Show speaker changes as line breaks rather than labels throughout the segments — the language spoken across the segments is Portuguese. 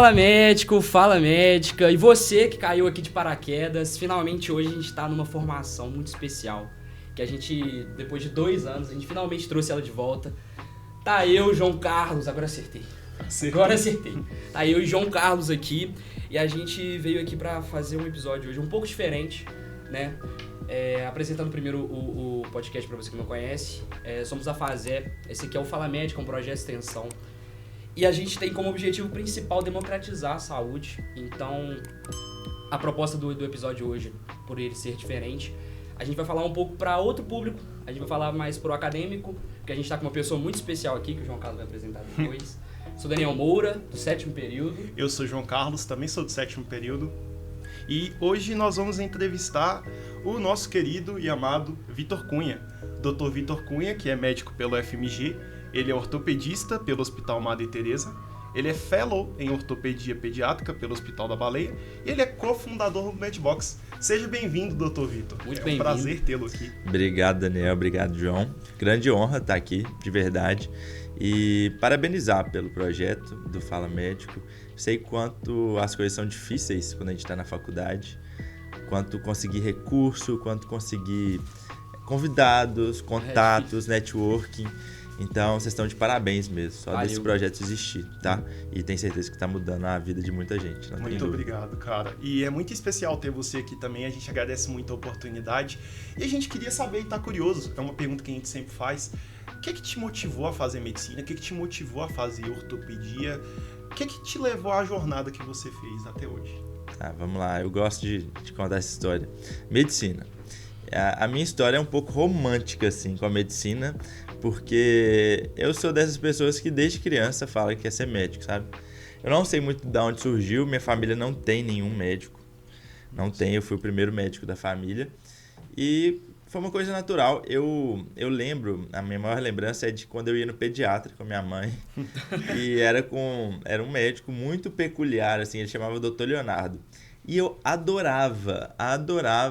Fala médico, fala médica, e você que caiu aqui de paraquedas, finalmente hoje a gente tá numa formação muito especial, que a gente, depois de 2 anos, a gente finalmente trouxe ela de volta. Tá eu, João Carlos, agora acertei. Tá eu e João Carlos aqui, e a gente veio aqui pra fazer um episódio hoje um pouco diferente, né? Apresentando primeiro o podcast pra você que não conhece, somos a Fazé, esse aqui é o Fala Médica, um projeto de extensão. E a gente tem como objetivo principal democratizar a saúde. Então, a proposta do episódio hoje, por ele ser diferente, a gente vai falar um pouco para outro público, a gente vai falar mais pro acadêmico, porque a gente tá com uma pessoa muito especial aqui, que o João Carlos vai apresentar depois. Sou Daniel Moura, do 7º período.
Eu sou João Carlos, também sou do 7º período. E hoje nós vamos entrevistar o nosso querido e amado Vitor Cunha. Dr. Vitor Cunha, que é médico pelo FMG, ele é ortopedista pelo Hospital Madre Teresa, ele é fellow em ortopedia pediátrica pelo Hospital da Baleia e ele é cofundador do Medbox. Seja bem-vindo, Dr. Vitor.
Muito
bem-vindo.
É um
prazer tê-lo aqui.
Obrigado, Daniel. Obrigado, João. Grande honra estar aqui, de verdade. E parabenizar pelo projeto do Fala Médico. Sei quanto as coisas são difíceis quando a gente está na faculdade, quanto conseguir recurso, quanto conseguir convidados, contatos, networking. Então, vocês estão de parabéns mesmo, só desse projeto existir, tá? E tenho certeza que está mudando a vida de muita gente.
Muito obrigado, cara. E é muito especial ter você aqui também, a gente agradece muito a oportunidade. E a gente queria saber, e tá curioso, é uma pergunta que a gente sempre faz, o que é que te motivou a fazer medicina? O que é que te motivou a fazer ortopedia? O que é que te levou à jornada que você fez até hoje?
Tá, vamos lá, eu gosto de contar essa história. Medicina. A minha história é um pouco romântica, assim, com a medicina, porque eu sou dessas pessoas que desde criança fala que quer ser médico, sabe? Eu não sei muito de onde surgiu, minha família não tem nenhum médico. Não tem, eu fui o primeiro médico da família. E foi uma coisa natural. Eu lembro, a minha maior lembrança é de quando eu ia no pediatra com a minha mãe. E era um médico muito peculiar, assim, ele chamava Dr. Leonardo. E eu adorava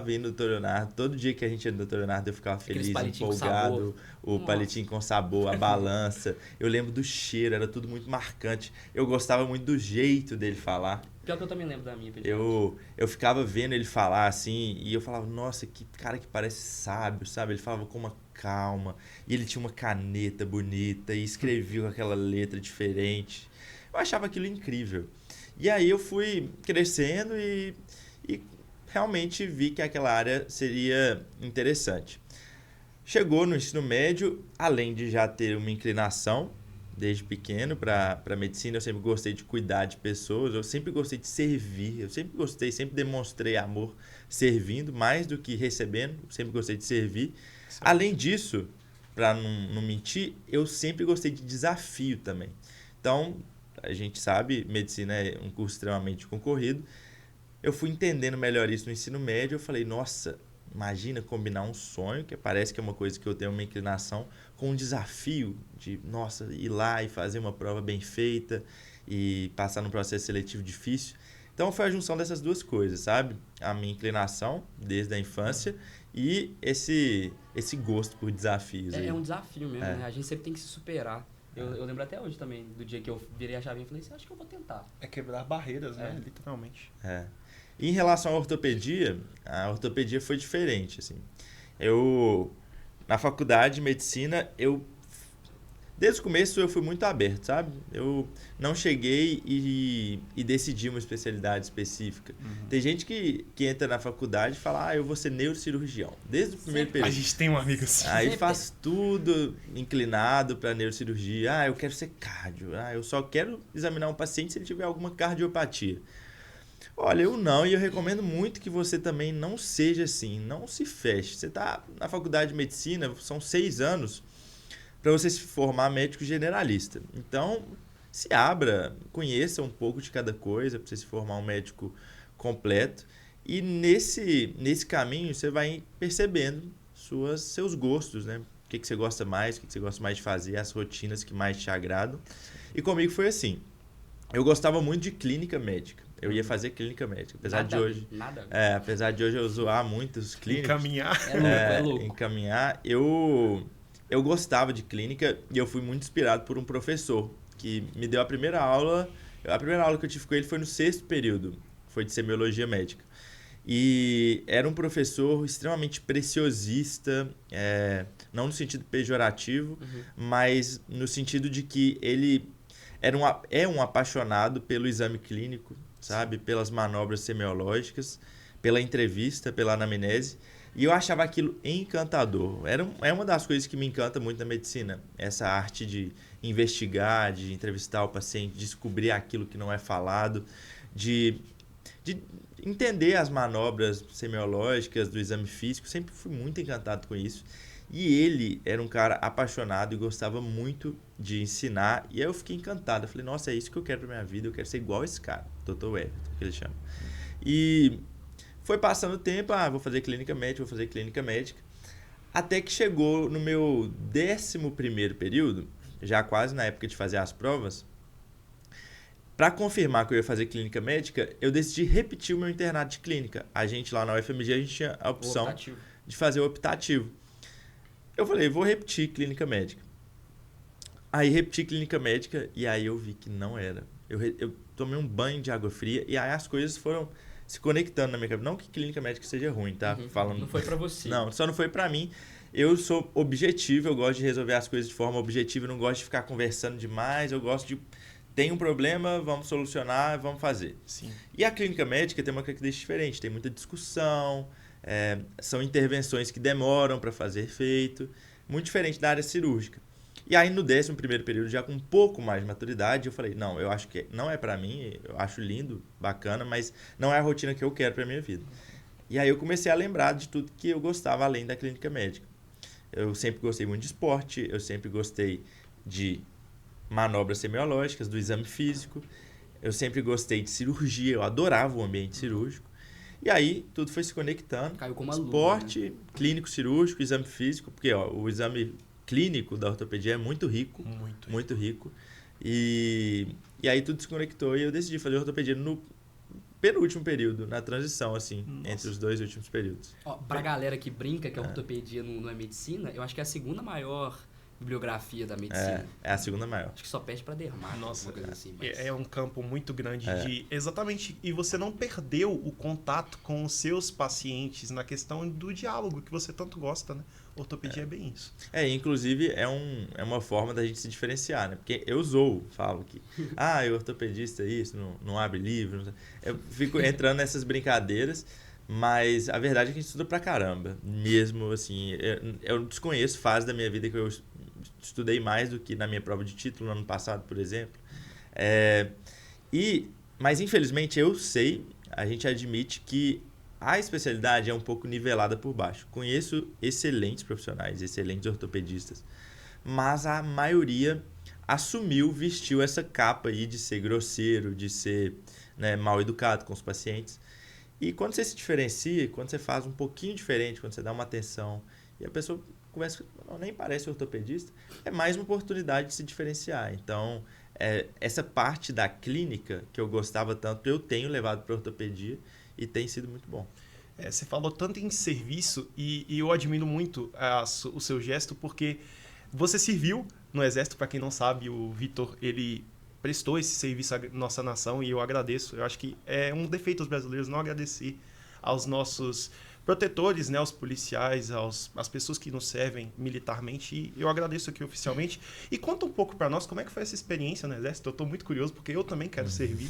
ir no Dr. Leonardo. Todo dia que a gente ia no Dr. Leonardo eu ficava feliz, empolgado. O palitinho com sabor, a balança. Eu lembro do cheiro, era tudo muito marcante. Eu gostava muito do jeito dele falar.
Pior que eu também lembro da minha pediatra.
Eu ficava vendo ele falar assim, e eu falava, nossa, que cara que parece sábio, sabe? Ele falava com uma calma, e ele tinha uma caneta bonita, e escrevia com aquela letra diferente. Eu achava aquilo incrível. E aí eu fui crescendo e realmente vi que aquela área seria interessante. Chegou no ensino médio, além de já ter uma inclinação desde pequeno para medicina, eu sempre gostei de cuidar de pessoas, eu sempre gostei de servir, sempre demonstrei amor servindo, mais do que recebendo, sempre gostei de servir. Sim. Além disso, para não mentir, eu sempre gostei de desafio também. Então, a gente sabe, medicina é um curso extremamente concorrido. Eu fui entendendo melhor isso no ensino médio. Eu falei, nossa, imagina combinar um sonho, que parece que é uma coisa que eu tenho uma inclinação, com um desafio de, nossa, ir lá e fazer uma prova bem feita e passar num processo seletivo difícil. Então, foi a junção dessas duas coisas, sabe? A minha inclinação, desde a infância, e esse gosto por desafios.
É um desafio mesmo, né? A gente sempre tem que se superar. Eu lembro até hoje também, do dia que eu virei a chavinha e falei assim, acho que eu vou tentar.
É quebrar barreiras, né? Literalmente.
Em relação à ortopedia, a ortopedia foi diferente, assim. Na faculdade de medicina, desde o começo eu fui muito aberto, sabe? Eu não cheguei e decidi uma especialidade específica. Uhum. Tem gente que entra na faculdade e fala, eu vou ser neurocirurgião. Desde o primeiro período.
A gente tem um amigo assim.
Aí faz tudo inclinado para neurocirurgia. Eu quero ser cardio. Eu só quero examinar um paciente se ele tiver alguma cardiopatia. Olha, e eu recomendo muito que você também não seja assim, não se feche. Você está na faculdade de medicina, são 6 anos, para você se formar médico generalista. Então, se abra, conheça um pouco de cada coisa, para você se formar um médico completo. E nesse caminho, você vai percebendo seus gostos, né? O que você gosta mais, o que você gosta mais de fazer, as rotinas que mais te agradam. E comigo foi assim, eu gostava muito de clínica médica. Eu ia fazer clínica médica, apesar de hoje eu zoar muito os clínicos.
Encaminhar.
É louco.
Encaminhar. Eu gostava de clínica e eu fui muito inspirado por um professor que me deu a primeira aula A primeira aula que eu tive com ele foi no 6º período, foi de semiologia médica. E era um professor extremamente preciosista, não no sentido pejorativo, mas no sentido de que ele é um apaixonado pelo exame clínico, sabe? Pelas manobras semiológicas, pela entrevista, pela anamnese. E eu achava aquilo encantador. É uma das coisas que me encanta muito na medicina. Essa arte de investigar, de entrevistar o paciente, descobrir aquilo que não é falado, de entender as manobras semiológicas do exame físico. Sempre fui muito encantado com isso. E ele era um cara apaixonado e gostava muito de ensinar. E aí eu fiquei encantado. Eu falei, nossa, é isso que eu quero pra minha vida. Eu quero ser igual esse cara, Dr. Everton, que ele chama. E foi passando o tempo, vou fazer clínica médica. Até que chegou no meu 11º período, já quase na época de fazer as provas. Para confirmar que eu ia fazer clínica médica, eu decidi repetir o meu internato de clínica. A gente lá na UFMG, a gente tinha a opção de fazer o optativo. Eu falei, vou repetir clínica médica. Aí repeti clínica médica e aí eu vi que não era. Eu tomei um banho de água fria e aí as coisas foram se conectando na minha cabeça. Não que clínica médica seja ruim, tá? Falando...
Não foi para você.
Não, só não foi para mim. Eu sou objetivo, eu gosto de resolver as coisas de forma objetiva, eu não gosto de ficar conversando demais, eu gosto de... Tem um problema, vamos solucionar, vamos fazer.
Sim.
E a clínica médica tem uma característica diferente, tem muita discussão, são intervenções que demoram para fazer efeito, muito diferente da área cirúrgica. E aí no 11º período, já com um pouco mais de maturidade, eu falei, não, eu acho que não é para mim, eu acho lindo, bacana, mas não é a rotina que eu quero para minha vida. E aí eu comecei a lembrar de tudo que eu gostava além da clínica médica. Eu sempre gostei muito de esporte, eu sempre gostei de manobras semiológicas, do exame físico. Eu sempre gostei de cirurgia, eu adorava o ambiente cirúrgico. E aí, tudo foi se conectando.
Caiu como uma
esporte,
luva, né?
clínico cirúrgico, exame físico, porque o exame clínico da ortopedia é muito rico. Muito rico. E aí tudo se conectou e eu decidi fazer ortopedia no penúltimo período, na transição, assim, entre os 2 últimos períodos.
Pra galera que brinca que a ortopedia não é medicina, eu acho que é a segunda maior bibliografia da medicina.
É a segunda maior.
Acho que só perde pra dermato.
Nossa,
coisa assim, mas...
é um campo muito grande de... Exatamente. E você não perdeu o contato com os seus pacientes na questão do diálogo, que você tanto gosta, né? Ortopedia é bem isso.
Inclusive é uma forma da gente se diferenciar, né? Porque eu falo que, o ortopedista é isso, não abre livro. Não... Eu fico entrando nessas brincadeiras, mas a verdade é que a gente estuda pra caramba. Mesmo assim, eu desconheço fase da minha vida que eu estudei mais do que na minha prova de título no ano passado, por exemplo. Mas infelizmente a gente admite que a especialidade é um pouco nivelada por baixo. Conheço excelentes profissionais, excelentes ortopedistas, mas a maioria vestiu essa capa aí de ser grosseiro, de ser, né, mal educado com os pacientes. E quando você se diferencia, quando você faz um pouquinho diferente, quando você dá uma atenção e a pessoa começa, nem parece ortopedista, é mais uma oportunidade de se diferenciar. Então, essa parte da clínica que eu gostava tanto, eu tenho levado para a ortopedia e tem sido muito bom.
Você falou tanto em serviço e eu admiro muito o seu gesto, porque você serviu no Exército. Para quem não sabe, o Vitor, ele prestou esse serviço à nossa nação e eu agradeço. Eu acho que é um defeito dos brasileiros não agradecer aos nossos protetores, né, aos policiais, às pessoas que nos servem militarmente, e eu agradeço aqui oficialmente. E conta um pouco para nós como é que foi essa experiência no Exército. Eu estou muito curioso, porque eu também quero servir.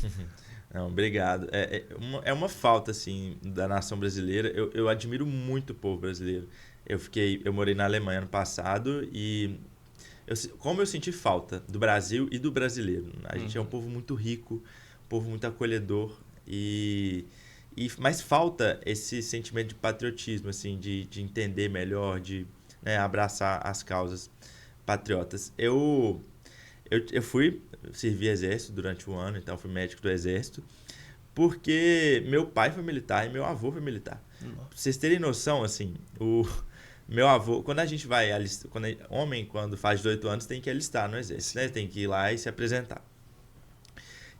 Não, obrigado. É uma falta, assim, da nação brasileira. Eu admiro muito o povo brasileiro. Eu morei na Alemanha ano passado e como eu senti falta do Brasil e do brasileiro. A gente é um povo muito rico, um povo muito acolhedor mas falta esse sentimento de patriotismo, assim, de entender melhor, de, né, abraçar as causas patriotas. Eu fui servir exército durante um ano, então fui médico do exército, porque meu pai foi militar e meu avô foi militar. Pra vocês terem noção, assim, o meu avô, quando a gente vai alistar, quando faz 18 anos tem que alistar no exército, né? Tem que ir lá e se apresentar.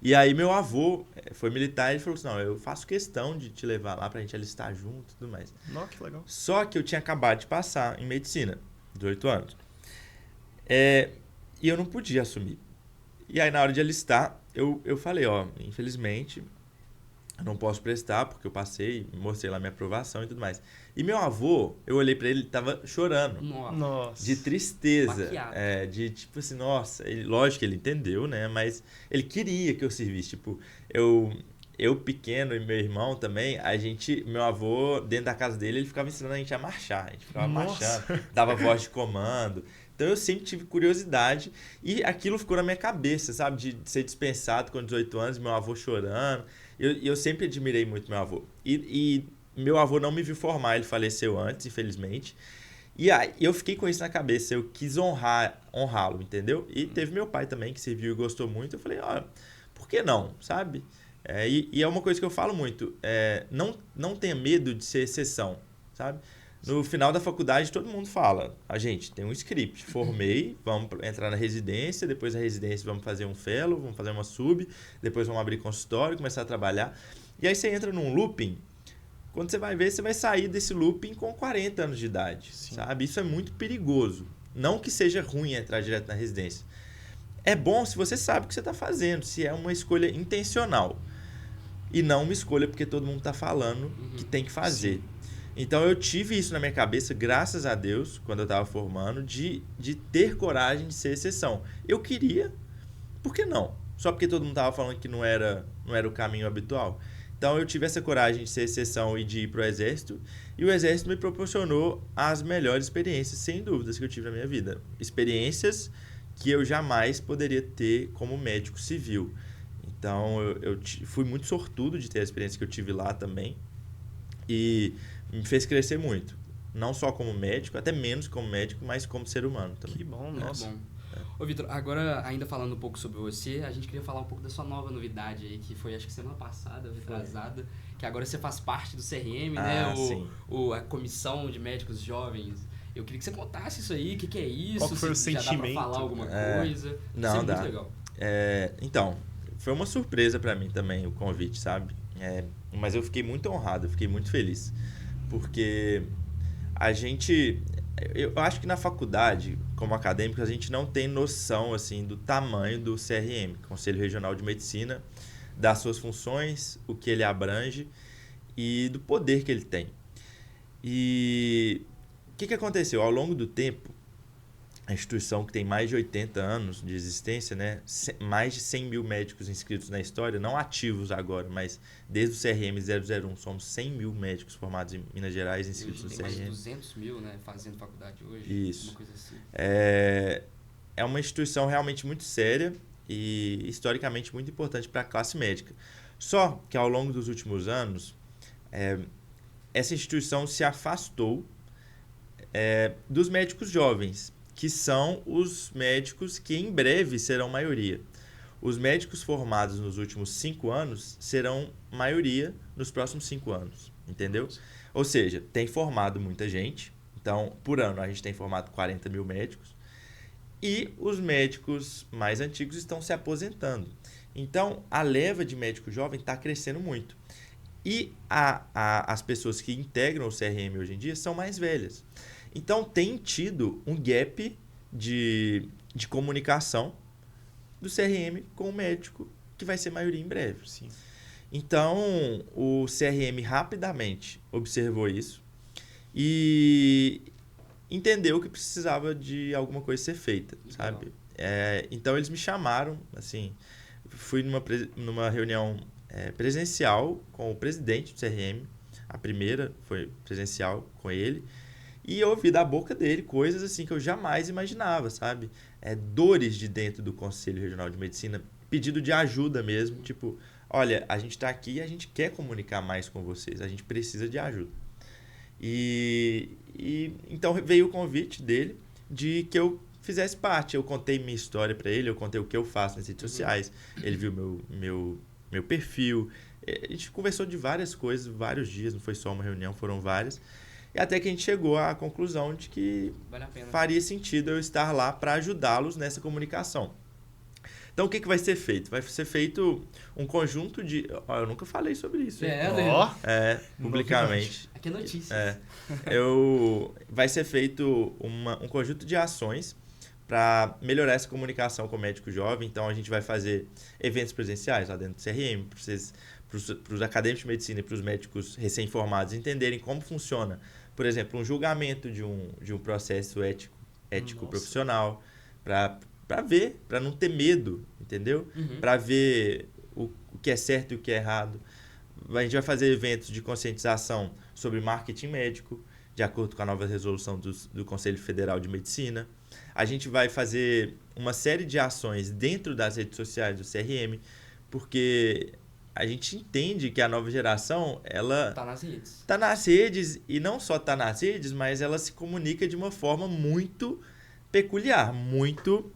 E aí meu avô foi militar e ele falou assim, não, eu faço questão de te levar lá pra gente alistar junto e tudo mais.
Nossa, que legal.
Só que eu tinha acabado de passar em medicina, 18 anos. E eu não podia assumir. E aí na hora de alistar, eu falei, ó, infelizmente, eu não posso prestar, porque eu passei, mostrei lá minha aprovação e tudo mais. E meu avô, eu olhei pra ele, ele tava chorando.
Nossa.
De tristeza.
Baqueado.
De tipo assim, nossa, lógico que ele entendeu, né? Mas ele queria que eu servisse. Tipo, eu pequeno e meu irmão também, meu avô, dentro da casa dele, ele ficava ensinando a gente a marchar. A gente ficava marchando, dava voz de comando. Então eu sempre tive curiosidade e aquilo ficou na minha cabeça, sabe? De ser dispensado com 18 anos, meu avô chorando. Eu sempre admirei muito meu avô. E meu avô não me viu formar, ele faleceu antes, infelizmente. E aí eu fiquei com isso na cabeça, eu quis honrá-lo, entendeu? E teve meu pai também, que serviu e gostou muito. Eu falei, ó, por que não, sabe? E é uma coisa que eu falo muito, não tenha medo de ser exceção, sabe? No final da faculdade, todo mundo fala, a gente tem um script, formei, vamos entrar na residência, depois da residência vamos fazer um fellow, vamos fazer uma sub, depois vamos abrir consultório, começar a trabalhar. E aí você entra num looping, quando você vai ver, você vai sair desse looping com 40 anos de idade, sabe? Isso é muito perigoso. Não que seja ruim entrar direto na residência. É bom se você sabe o que você está fazendo, se é uma escolha intencional. E não uma escolha porque todo mundo está falando que tem que fazer. Sim. Então eu tive isso na minha cabeça, graças a Deus, quando eu estava formando, de ter coragem de ser exceção. Eu queria, por que não? Só porque todo mundo estava falando que não era o caminho habitual. Então eu tive essa coragem de ser exceção e de ir para o Exército. E o Exército me proporcionou as melhores experiências, sem dúvidas, que eu tive na minha vida. Experiências que eu jamais poderia ter como médico civil. Então eu fui muito sortudo de ter a experiência que eu tive lá também. E me fez crescer muito. Não só como médico, até menos como médico, mas como ser humano também.
Que bom, nossa.
Bom. Ô, Vitor, agora ainda falando um pouco sobre você, a gente queria falar um pouco da sua nova novidade aí, que foi acho que semana passada, retrasada, que agora você faz parte do CRM, né? A Comissão de Médicos Jovens. Eu queria que você contasse isso aí, o que é isso?
Qual que foi o
sentimento? Já dá pra falar alguma coisa?
Não,
isso é
dá.
muito legal.
Então, foi uma surpresa pra mim também o convite, sabe? Mas eu fiquei muito honrado, eu fiquei muito feliz. Porque eu acho que na faculdade, como acadêmico, a gente não tem noção assim, do tamanho do CRM, Conselho Regional de Medicina, das suas funções, o que ele abrange e do poder que ele tem. E o que aconteceu? Ao longo do tempo, a instituição que tem mais de 80 anos de existência, né? Mais de 100 mil médicos inscritos na história, não ativos agora, mas desde o CRM 001, somos 100 mil médicos formados em Minas Gerais inscritos no CRM.
Mais de 200 mil, né? Fazendo faculdade hoje.
Isso.
Uma coisa assim.
É uma instituição realmente muito séria e historicamente muito importante para a classe médica. Só que ao longo dos últimos anos, essa instituição se afastou dos médicos jovens, que são os médicos que em breve serão maioria. Os médicos formados nos últimos 5 anos serão maioria nos próximos 5 anos, entendeu? Ou seja, tem formado muita gente. Então, por ano, a gente tem formado 40 mil médicos. E os médicos mais antigos estão se aposentando. Então, a leva de médico jovem está crescendo muito. E as pessoas que integram o CRM hoje em dia são mais velhas. Então, tem tido um gap de comunicação do CRM com o médico, que vai ser maioria em breve.
Sim.
Então, o CRM rapidamente observou isso e entendeu que precisava de alguma coisa ser feita, sabe? Então, eles me chamaram, assim, fui numa reunião presencial com o presidente do CRM, a primeira foi presencial com ele, e eu ouvi da boca dele coisas assim que eu jamais imaginava, sabe? Dores de dentro do Conselho Regional de Medicina, pedido de ajuda mesmo, tipo, olha, a gente está aqui e a gente quer comunicar mais com vocês, a gente precisa de ajuda. E então veio o convite dele de que eu fizesse parte. Eu contei minha história para ele, eu contei o que eu faço nas redes sociais, ele viu meu perfil, a gente conversou de várias coisas, vários dias, não foi só uma reunião, foram várias. E até que a gente chegou à conclusão de que faria sentido eu estar lá para ajudá-los nessa comunicação. Então, o que vai ser feito? Vai ser feito um conjunto de... eu nunca falei sobre isso. Publicamente.
Aqui é notícia.
Vai ser feito um conjunto de ações para melhorar essa comunicação com o médico jovem. Então, a gente vai fazer eventos presenciais lá dentro do CRM, para os acadêmicos de medicina e para os médicos recém-formados entenderem como funciona, por exemplo, um julgamento de um processo ético profissional, para ver, para não ter medo, entendeu? Para ver o que é certo e o que é errado. A gente vai fazer eventos de conscientização sobre marketing médico, de acordo com a nova resolução do Conselho Federal de Medicina. A gente vai fazer uma série de ações dentro das redes sociais do CRM, porque a gente entende que a nova geração, ela
Tá nas redes.
Está nas redes, e não só está nas redes, mas ela se comunica de uma forma muito peculiar, muito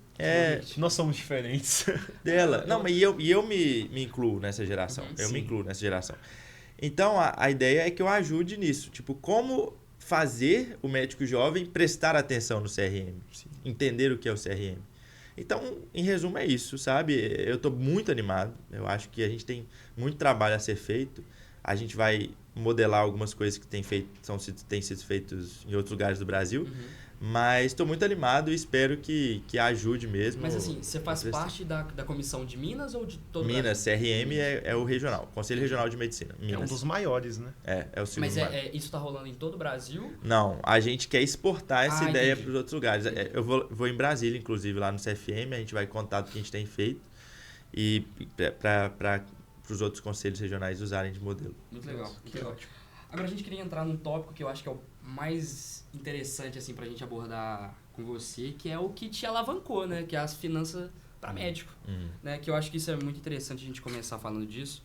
Nós somos diferentes.
dela. Não, mas eu me incluo nessa geração. Eu me incluo nessa geração. Então, a ideia é que eu ajude nisso. Tipo, como fazer o médico jovem prestar atenção no CRM, entender o que é o CRM. Então, em resumo, é isso, sabe? Eu estou muito animado. Eu acho que a gente tem muito trabalho a ser feito. A gente vai modelar algumas coisas que têm sido feitas em outros lugares do Brasil. Mas estou muito animado e espero que ajude mesmo.
Mas assim, você faz parte da comissão de Minas ou de todo
Minas, CRM é o regional, Conselho Regional de Medicina. Minas.
É um dos maiores, né?
É o segundo maior.
Mas isso está rolando em todo o Brasil?
Não, a gente quer exportar essa ideia
entendi.
para os outros lugares. Eu vou em Brasília, inclusive, lá no CFM, a gente vai contar do que a gente tem feito e para os outros conselhos regionais usarem de modelo.
Muito legal.
Que ótimo.
Agora a gente queria entrar num tópico que eu acho que é o mais interessante assim pra gente abordar com você, que é o que te alavancou, né? Que é as finanças para médico, né? Que eu acho que isso é muito interessante a gente começar falando disso.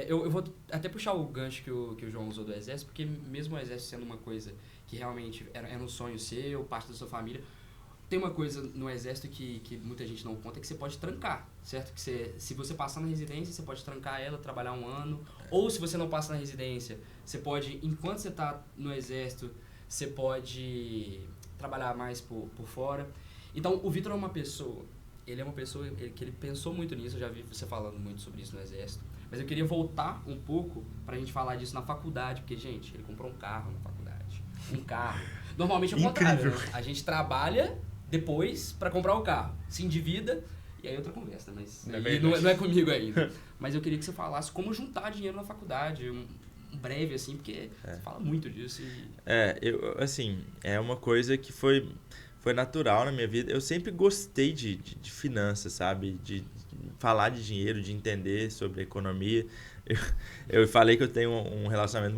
Eu vou até puxar o gancho que o João usou do Exército, porque mesmo o Exército sendo uma coisa que realmente era um sonho seu, parte da sua família, tem uma coisa no Exército que muita gente não conta, que você pode trancar, certo? Que se você passar na residência, você pode trancar ela, trabalhar um ano. Ou se você não passa na residência, você pode, enquanto você está no Exército, você pode trabalhar mais por fora. Então, o Vitor é uma pessoa que ele pensou muito nisso, eu já vi você falando muito sobre isso no Exército. Mas eu queria voltar um pouco pra gente falar disso na faculdade, porque, gente, ele comprou um carro na faculdade. Um carro. Normalmente é o contrário, né? A gente trabalha depois para comprar o carro, se endivida, e aí outra conversa, mas não é comigo ainda. Mas eu queria que você falasse como juntar dinheiro na faculdade, um breve assim, porque você fala muito disso.
É uma coisa que foi natural na minha vida. Eu sempre gostei de finanças, sabe? De falar de dinheiro, de entender sobre economia. Eu falei que eu tinha um relacionamento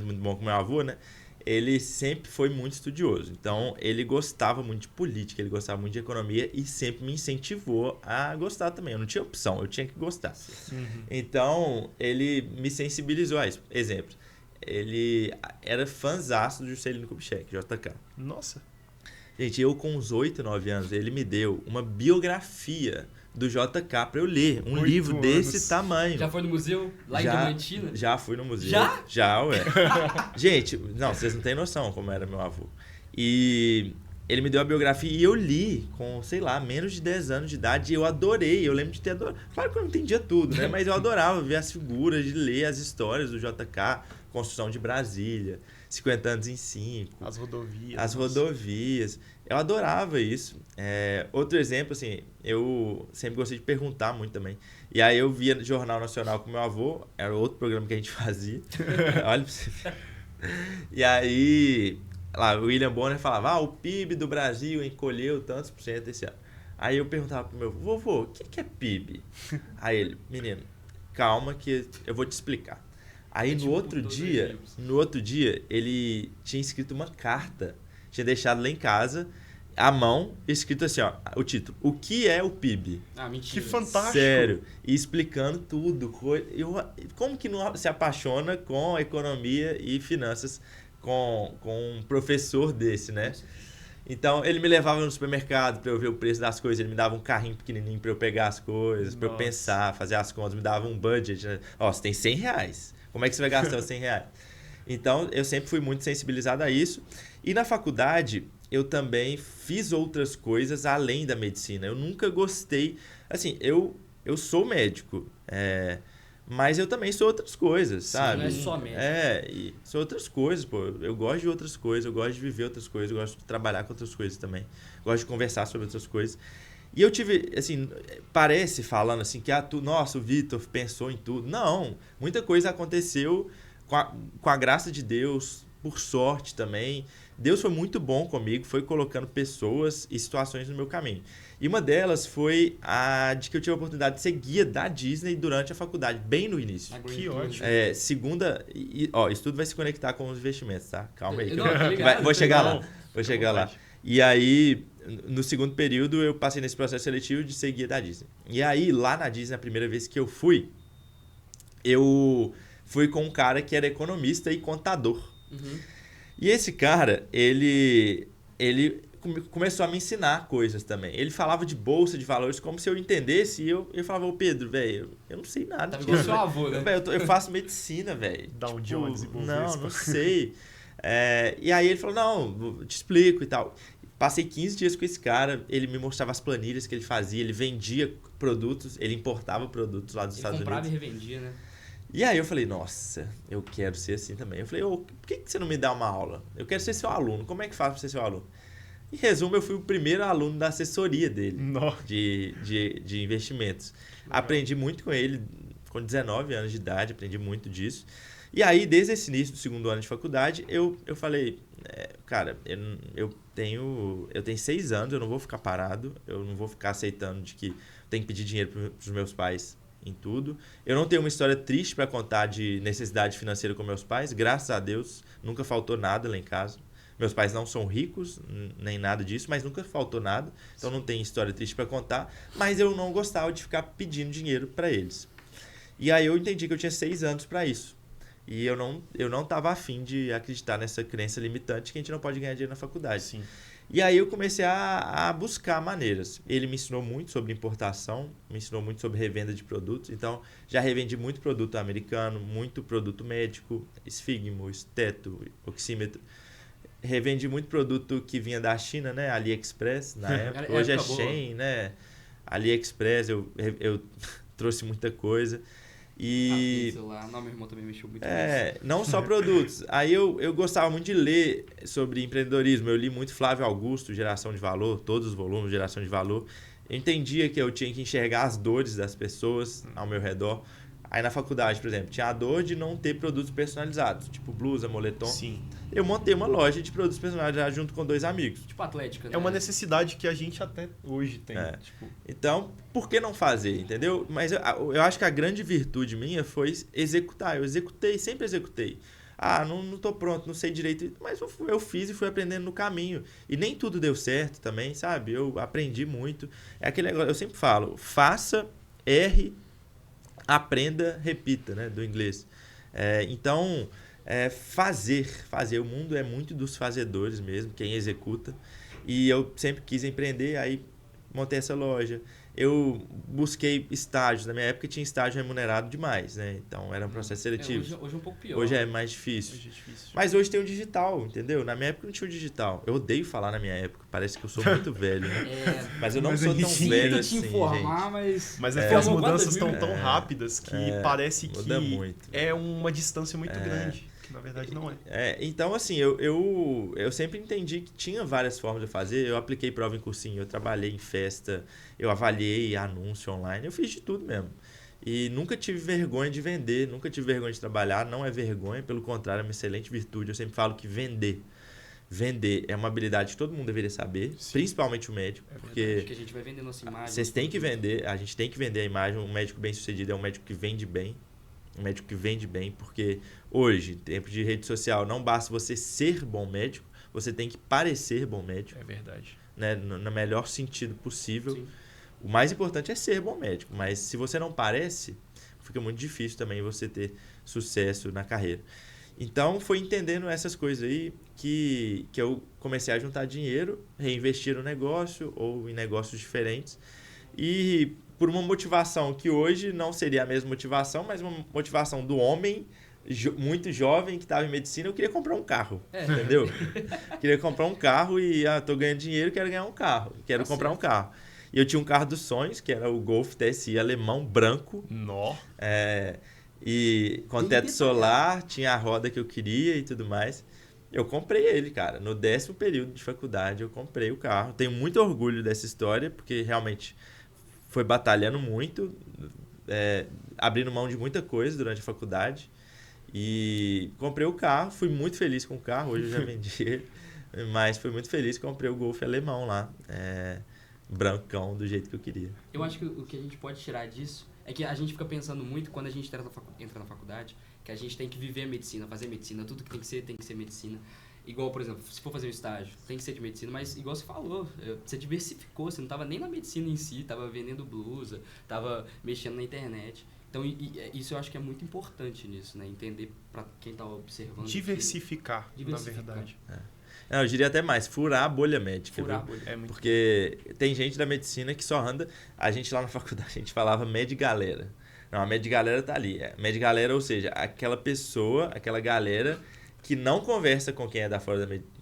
muito bom com meu avô, né? Ele sempre foi muito estudioso. Então, ele gostava muito de política, ele gostava muito de economia e sempre me incentivou a gostar também. Eu não tinha opção, eu tinha que gostar. Então, ele me sensibilizou a isso. Exemplo, ele era fãzaço do Juscelino Kubitschek, JK.
Nossa.
Gente, eu com uns 8, 9 anos, ele me deu uma biografia do JK para eu ler. Um livro desse tamanho.
Já foi no museu? Lá em Diamantina?
Já fui no museu.
Já?
Já, ué. Gente, não, vocês não têm noção como era meu avô. E ele me deu a biografia e eu li com, sei lá, menos de 10 anos de idade e eu adorei. Eu lembro de ter adorado. Claro que eu não entendia tudo, né? Mas eu adorava ver as figuras, de ler as histórias do JK, construção de Brasília, 50 anos em 5. As rodovias. Eu adorava isso. Outro exemplo, assim, eu sempre gostei de perguntar muito também. E aí eu via Jornal Nacional com meu avô, era outro programa que a gente fazia. Olha pra você ver. E aí, lá, o William Bonner falava, o PIB do Brasil encolheu tantos por cento esse ano. Aí eu perguntava pro meu avô, vovô, o que é PIB? Aí ele, menino, calma que eu vou te explicar. Aí no outro dia, ele tinha escrito uma carta, tinha deixado lá em casa, à mão, escrito assim, ó, o título, o que é o PIB?
Ah, mentira.
Que fantástico.
Sério, e explicando tudo. Como que não se apaixona com economia e finanças com um professor desse, né? Então, ele me levava no supermercado para eu ver o preço das coisas, ele me dava um carrinho pequenininho para eu pegar as coisas, para eu pensar, fazer as contas, me dava um budget, né? Ó, você tem R$100, como é que você vai gastar os R$100? Então, eu sempre fui muito sensibilizado a isso. E na faculdade, eu também fiz outras coisas além da medicina. Eu nunca gostei... Assim, eu sou médico, Mas eu também sou outras coisas, sabe?
não é só médico.
E sou outras coisas, pô. Eu gosto de outras coisas, eu gosto de viver outras coisas, eu gosto de trabalhar com outras coisas também. Gosto de conversar sobre outras coisas. E eu tive, assim, parece falando assim que, nossa, o Vitor pensou em tudo. Não, muita coisa aconteceu com a graça de Deus, por sorte também. Deus foi muito bom comigo, foi colocando pessoas e situações no meu caminho. E uma delas foi a de que eu tive a oportunidade de ser guia da Disney durante a faculdade, bem no início.
Que ótimo.
Segunda... isso tudo vai se conectar com os investimentos, tá? Calma aí. Vou chegar lá. E aí, no segundo período, eu passei nesse processo seletivo de ser guia da Disney. E aí, lá na Disney, a primeira vez que eu fui com um cara que era economista e contador.
Uhum.
E esse cara, ele começou a me ensinar coisas também. Ele falava de bolsa de valores como se eu entendesse. E eu falava, ô Pedro, velho, eu não sei nada.
Tá igual seu avô, né?
Eu faço medicina, velho.
Dá um Jones e
não sei. E aí ele falou, não, te explico e tal. Passei 15 dias com esse cara, ele me mostrava as planilhas que ele fazia, ele vendia produtos, ele importava produtos lá dos Estados Unidos.
Comprava e revendia, né?
E aí eu falei, nossa, eu quero ser assim também. Eu falei, por que você não me dá uma aula? Eu quero ser seu aluno, como é que faz para ser seu aluno? Em resumo, eu fui o primeiro aluno da assessoria dele, de investimentos. Aprendi muito com ele, com 19 anos de idade, aprendi muito disso. E aí, desde esse início do segundo ano de faculdade, eu falei, cara, eu tenho 6 anos, eu não vou ficar parado, eu não vou ficar aceitando de que tenho que pedir dinheiro para os meus pais em tudo. Eu não tenho uma história triste para contar de necessidade financeira com meus pais, graças a Deus, nunca faltou nada lá em casa. Meus pais não são ricos, nem nada disso, mas nunca faltou nada, então não tem história triste para contar, mas eu não gostava de ficar pedindo dinheiro para eles. E aí eu entendi que eu tinha 6 anos para isso. E eu não estava afim de acreditar nessa crença limitante que a gente não pode ganhar dinheiro na faculdade.
Sim.
E aí eu comecei a buscar maneiras. Ele me ensinou muito sobre importação, me ensinou muito sobre revenda de produtos. Então, já revendi muito produto americano, muito produto médico, esfigmo, esteto, oxímetro. Revendi muito produto que vinha da China, né? AliExpress, na época. Hoje é Shein, né? AliExpress, eu trouxe muita coisa. E
Celular. Não, meu irmão também mexeu muito
não só produtos. Aí eu gostava muito de ler sobre empreendedorismo. Eu li muito Flávio Augusto, Geração de Valor, todos os volumes, Geração de Valor. Eu entendia que eu tinha que enxergar as dores das pessoas ao meu redor. Aí na faculdade, por exemplo, tinha a dor de não ter produtos personalizados, tipo blusa, moletom.
Sim.
Eu montei uma loja de produtos personalizados junto com 2 amigos.
Tipo Atlética, né?
É uma necessidade que a gente até hoje tem.
Então, por que não fazer, entendeu? Mas eu acho que a grande virtude minha foi executar. Eu executei, sempre executei. Não tô pronto, não sei direito. Mas eu fiz e fui aprendendo no caminho. E nem tudo deu certo também, sabe? Eu aprendi muito. É aquele negócio, eu sempre falo, faça, erre, aprenda, repita, né? Do inglês. Então, fazer. O mundo é muito dos fazedores mesmo, quem executa. E eu sempre quis empreender, aí montei essa loja. Eu busquei estágios. Na minha época tinha estágio remunerado demais, né? Então era um processo seletivo.
Hoje é um pouco pior.
Hoje é mais difícil. Mas hoje tem o digital, entendeu? Na minha época não tinha o digital. Eu odeio falar na minha época. Parece que eu sou muito velho, né? Mas eu não sou tão velho assim, gente.
Mas é que as mudanças estão tão rápidas que parece que
muito.
É uma distância muito grande. Que na verdade não é.
Então, assim, eu sempre entendi que tinha várias formas de fazer. Eu apliquei prova em cursinho, eu trabalhei em festa, eu avaliei anúncio online, eu fiz de tudo mesmo. E nunca tive vergonha de vender, nunca tive vergonha de trabalhar, não é vergonha, pelo contrário, é uma excelente virtude. Eu sempre falo que vender é uma habilidade que todo mundo deveria saber, principalmente o médico, porque
que a gente vai vender nossa imagem.
Vocês têm que vender, a gente tem que vender a imagem. Um médico bem-sucedido é um médico que vende bem. Um médico que vende bem, porque hoje, em tempo de rede social, não basta você ser bom médico, você tem que parecer bom médico.
É verdade.
Né? No melhor sentido possível.
Sim.
O mais importante é ser bom médico, mas se você não parece, fica muito difícil também você ter sucesso na carreira. Então, foi entendendo essas coisas aí que eu comecei a juntar dinheiro, reinvestir no negócio ou em negócios diferentes. E por uma motivação que hoje não seria a mesma motivação, mas uma motivação do homem muito jovem que estava em medicina, eu queria comprar um carro, entendeu? Queria comprar um carro e tô ganhando dinheiro, quero ganhar um carro, quero comprar um carro. E eu tinha um carro dos sonhos, que era o Golf TSI alemão branco. E com
Bem
teto
detalhado.
solar, tinha a roda que eu queria e tudo mais. Eu comprei ele, cara. No 10º período de faculdade, eu comprei o carro. Tenho muito orgulho dessa história, porque realmente foi batalhando muito, abrindo mão de muita coisa durante a faculdade. E comprei o carro, fui muito feliz com o carro. Hoje eu já vendi ele, mas fui muito feliz. Comprei o Golf alemão lá, brancão, do jeito que eu queria.
Eu acho que o que a gente pode tirar disso é que a gente fica pensando muito quando a gente entra na faculdade, que a gente tem que viver a medicina, fazer medicina, tudo que tem que ser medicina. Igual, por exemplo, se for fazer um estágio, tem que ser de medicina, mas igual você falou, você diversificou, você não estava nem na medicina em si, estava vendendo blusa, estava mexendo na internet. Então, isso eu acho que é muito importante nisso, né? Entender para quem está observando.
Diversificar, na verdade.
Não, eu diria até mais, furar a bolha médica.
Furar a
Viu?
bolha.
Porque tem gente da medicina que só anda... A gente lá na faculdade, a gente falava med-galera. Não, a med-galera tá ali. Med-galera, ou seja, aquela pessoa, aquela galera que não conversa com quem é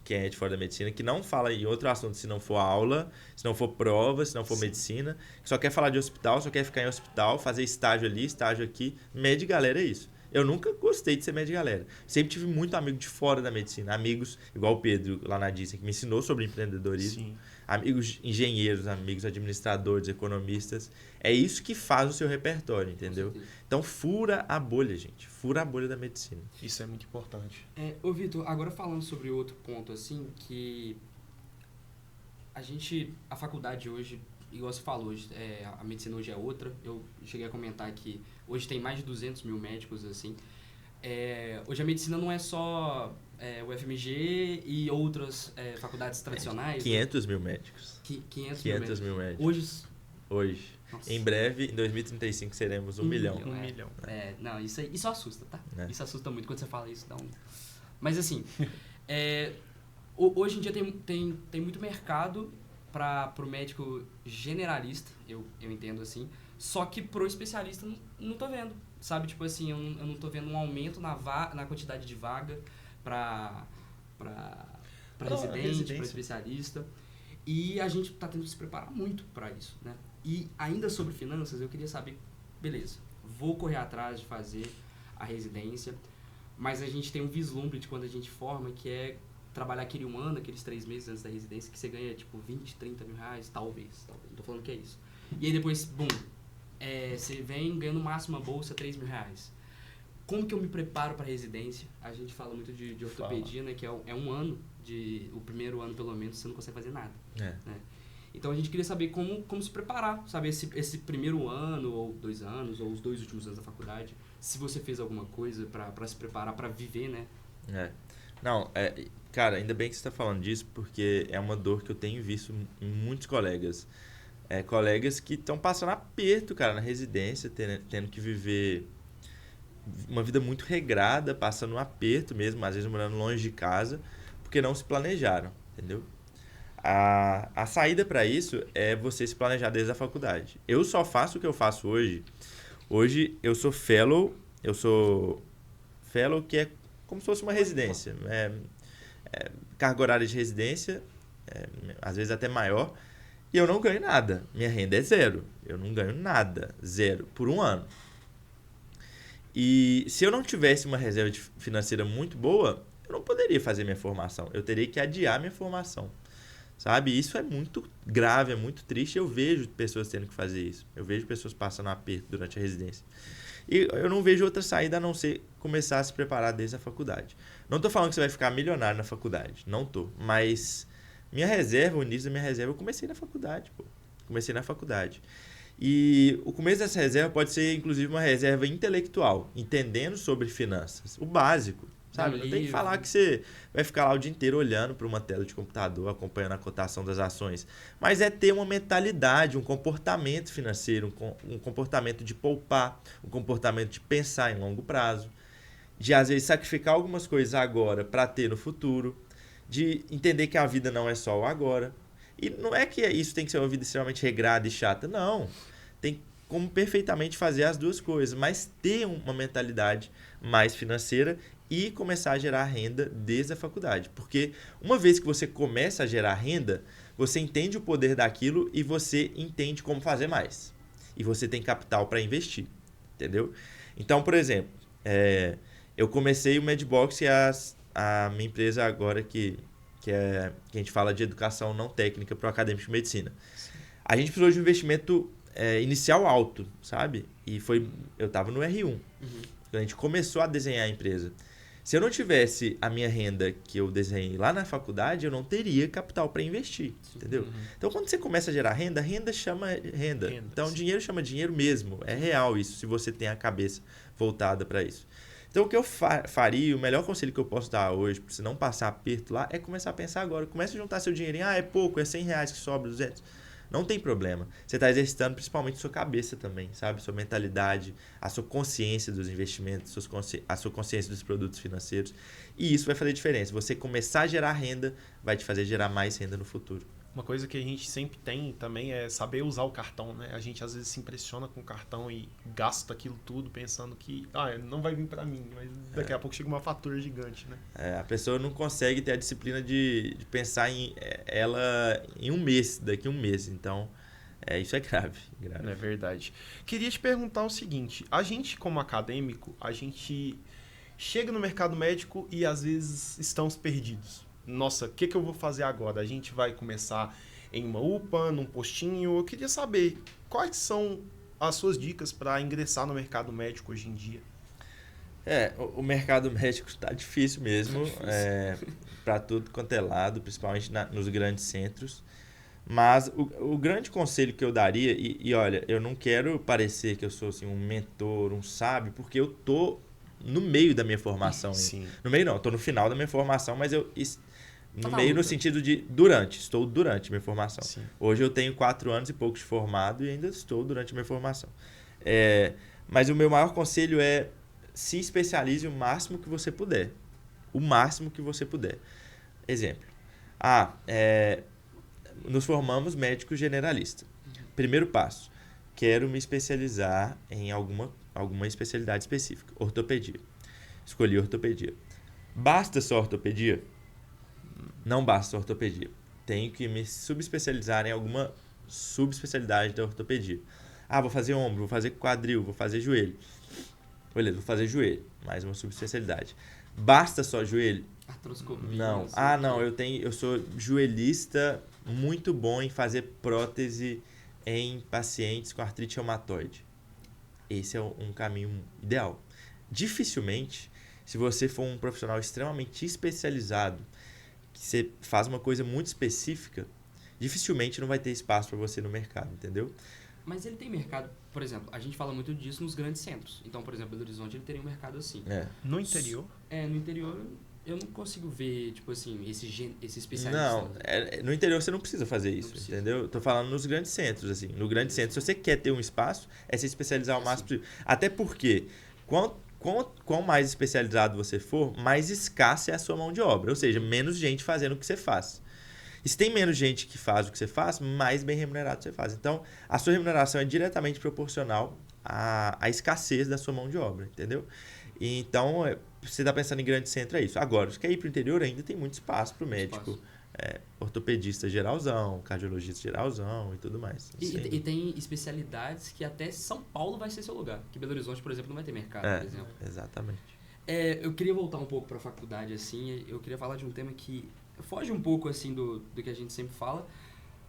quem é de fora da medicina, que não fala em outro assunto se não for aula, se não for prova, se não for medicina, que só quer falar de hospital, só quer ficar em hospital, fazer estágio ali, estágio aqui. Med-galera é isso. Eu nunca gostei de ser médico, galera. Sempre tive muito amigo de fora da medicina. Amigos, igual o Pedro, lá na Disney, que me ensinou sobre empreendedorismo.
Sim.
Amigos engenheiros, amigos administradores, economistas. É isso que faz o seu repertório, entendeu? Então, fura a bolha, gente. Fura a bolha da medicina.
Isso é muito importante.
Ô, Vitor, agora falando sobre outro ponto, assim, que a faculdade hoje, igual você falou, a medicina hoje é outra. Eu cheguei a comentar que hoje tem mais de 200 mil médicos, assim. Hoje a medicina não é só o FMG e outras faculdades tradicionais.
500 mil médicos.
500
mil médicos. Hoje.
Nossa.
Em breve, em 2035, seremos 1 milhão.
1 milhão.
Não, isso assusta, tá?
É.
Isso assusta muito quando você fala isso. Dá um... Mas assim, hoje em dia tem muito mercado para o médico generalista, eu entendo assim, só que pro especialista não tô vendo, sabe? Tipo assim, eu não tô vendo um aumento na quantidade de vaga para residente, para especialista. E a gente tá tendo que se preparar muito para isso, né? E ainda sobre finanças, eu queria saber, beleza, vou correr atrás de fazer a residência, mas a gente tem um vislumbre de quando a gente forma, que é trabalhar aquele 1 ano, aqueles 3 meses antes da residência, que você ganha tipo 20, 30 mil reais, talvez, não tô falando que é isso. E aí depois, bum, você vem ganhando no máximo uma bolsa 3 mil reais. Como que eu me preparo para residência? A gente fala muito de ortopedia, né, que é 1 ano, o primeiro ano pelo menos, você não consegue fazer nada. Né? Então a gente queria saber como se preparar, sabe, esse primeiro ano, ou 2 anos, ou os 2 últimos anos da faculdade, se você fez alguma coisa para se preparar, para viver, né?
Não, cara, ainda bem que você está falando disso, porque é uma dor que eu tenho visto em muitos colegas. Colegas que estão passando aperto, cara, na residência, tendo que viver uma vida muito regrada, passando um aperto mesmo, às vezes morando longe de casa, porque não se planejaram, entendeu? A saída para isso é você se planejar desde a faculdade. Eu só faço o que eu faço hoje. Hoje eu sou fellow que é como se fosse uma residência. Carga horária de residência, às vezes até maior, e eu não ganho nada. Minha renda é 0. Eu não ganho nada, 0, por 1 ano. E se eu não tivesse uma reserva financeira muito boa, eu não poderia fazer minha formação. Eu teria que adiar minha formação. Sabe? Isso é muito grave, é muito triste. Eu vejo pessoas tendo que fazer isso. Eu vejo pessoas passando aperto durante a residência. E eu não vejo outra saída a não ser começar a se preparar desde a faculdade. Não estou falando que você vai ficar milionário na faculdade. Não estou. Mas o início da minha reserva, eu comecei na faculdade, pô. Comecei na faculdade. E o começo dessa reserva pode ser, inclusive, uma reserva intelectual, entendendo sobre finanças. O básico, sabe? Não tem que falar que você vai ficar lá o dia inteiro olhando para uma tela de computador, acompanhando a cotação das ações. Mas é ter uma mentalidade, um comportamento financeiro, um comportamento de poupar, um comportamento de pensar em longo prazo, de, às vezes, sacrificar algumas coisas agora para ter no futuro, de entender que a vida não é só o agora. E não é que isso tem que ser uma vida extremamente regrada e chata, não. Tem como perfeitamente fazer as duas coisas, mas ter uma mentalidade mais financeira e começar a gerar renda desde a faculdade. Porque uma vez que você começa a gerar renda, você entende o poder daquilo e você entende como fazer mais. E você tem capital para investir, entendeu? Então, por exemplo, eu comecei o Medbox e a minha empresa agora que a gente fala de educação não técnica para o acadêmico de medicina. A gente precisou de um investimento inicial alto, sabe? E eu estava no R1. Quando a gente começou a desenhar a empresa. Se eu não tivesse a minha renda que eu desenhei lá na faculdade, eu não teria capital para investir, entendeu? Então, quando você começa a gerar renda, renda chama renda. Então, dinheiro chama dinheiro mesmo. É real isso, se você tem a cabeça voltada para isso. Então, o que eu faria, o melhor conselho que eu posso dar hoje, para você não passar aperto lá, é começar a pensar agora. Comece a juntar seu dinheirinho. É pouco, é 100 reais que sobra, 200. Não tem problema. Você está exercitando principalmente sua cabeça também, sabe? Sua mentalidade, a sua consciência dos investimentos, a sua consciência dos produtos financeiros. E isso vai fazer diferença. Você começar a gerar renda, vai te fazer gerar mais renda no futuro.
Uma coisa que a gente sempre tem também é saber usar o cartão, né? A gente às vezes se impressiona com o cartão e gasta aquilo tudo pensando que não vai vir para mim, mas daqui a pouco chega uma fatura gigante, né?
A pessoa não consegue ter a disciplina de pensar ela em um mês, daqui a um mês. Então, isso é grave.
É verdade. Queria te perguntar o seguinte, a gente como acadêmico, a gente chega no mercado médico e às vezes estamos perdidos. Nossa, o que eu vou fazer agora? A gente vai começar em uma UPA, num postinho. Eu queria saber quais são as suas dicas para ingressar no mercado médico hoje em dia.
O mercado médico está difícil mesmo, para tudo quanto é lado, principalmente nos grandes centros. Mas o grande conselho que eu daria, e olha, eu não quero parecer que eu sou assim, um mentor, um sábio, porque eu tô no meio da minha formação.
Sim.
No meio não, estou no final da minha formação, mas no meio no sentido de estou durante a minha formação.
Sim.
Hoje eu tenho 4 anos e pouco de formado e ainda estou durante a minha formação. Mas o meu maior conselho é se especialize o máximo que você puder. O máximo que você puder. Exemplo. Nos formamos médicos generalistas. Primeiro passo. Quero me especializar em alguma especialidade específica. Ortopedia. Escolhi ortopedia. Basta só ortopedia? Não basta só ortopedia. Tenho que me subespecializar em alguma subespecialidade da ortopedia. Vou fazer ombro, vou fazer quadril, vou fazer joelho. Beleza, vou fazer joelho. Mais uma subespecialidade. Basta só joelho?
Artroscopia.
Não. Não. Eu sou joelhista muito bom em fazer prótese em pacientes com artrite reumatoide. Esse é um caminho ideal. Dificilmente, se você for um profissional extremamente especializado, que você faz uma coisa muito específica, dificilmente não vai ter espaço para você no mercado, entendeu?
Mas ele tem mercado, por exemplo, a gente fala muito disso nos grandes centros. Então, por exemplo, Belo Horizonte ele teria um mercado assim.
No interior?
No interior eu não consigo ver, tipo assim, esse especialista.
Não, no interior você não precisa fazer isso, entendeu? Tô falando nos grandes centros, assim. No grande centro, se você quer ter um espaço, é se especializar o máximo possível. Até porque, quanto mais especializado você for, mais escassa é a sua mão de obra. Ou seja, menos gente fazendo o que você faz. E se tem menos gente que faz o que você faz, mais bem remunerado você faz. Então, a sua remuneração é diretamente proporcional à escassez da sua mão de obra, entendeu? E então, você está pensando em grande centro, é isso. Agora, se quer ir para o interior, ainda tem muito espaço para o médico. Ortopedista geralzão, cardiologista geralzão e tudo mais.
E tem especialidades que até São Paulo vai ser seu lugar. Que Belo Horizonte, por exemplo, não vai ter mercado, por exemplo.
Exatamente.
Eu queria voltar um pouco para a faculdade, assim. Eu queria falar de um tema que foge um pouco, assim, do que a gente sempre fala.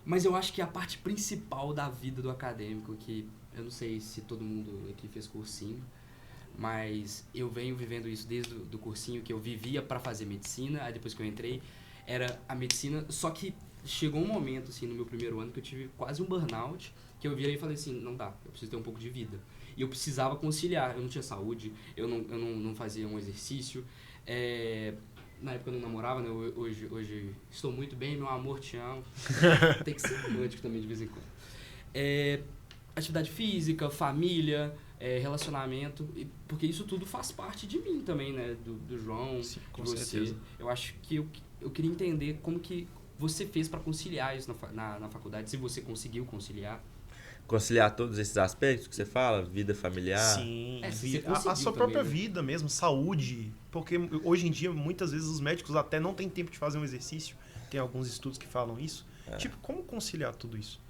Mas eu acho que é a parte principal da vida do acadêmico, que eu não sei se todo mundo aqui fez cursinho, mas eu venho vivendo isso desde o cursinho que eu vivia para fazer medicina. Aí depois que eu entrei, era a medicina. Só que chegou um momento, assim, no meu primeiro ano que eu tive quase um burnout, que eu virei e falei assim, não dá, eu preciso ter um pouco de vida. E eu precisava conciliar, eu não tinha saúde, eu não fazia um exercício. Na época eu não namorava, né? Hoje estou muito bem, meu amor, te amo. Tem que ser romântico também de vez em quando. Atividade física, família, relacionamento, porque isso tudo faz parte de mim também, né? Do João,
sim,
de
com
você.
certeza.
Eu acho que eu queria entender como que você fez para conciliar isso na faculdade, se você conseguiu conciliar.
Conciliar todos esses aspectos que você fala, vida familiar.
Sim,
a
sua
também,
própria
né?
vida mesmo, saúde. Porque hoje em dia, muitas vezes, os médicos até não têm tempo de fazer um exercício. Tem alguns estudos que falam isso. Tipo, como conciliar tudo isso?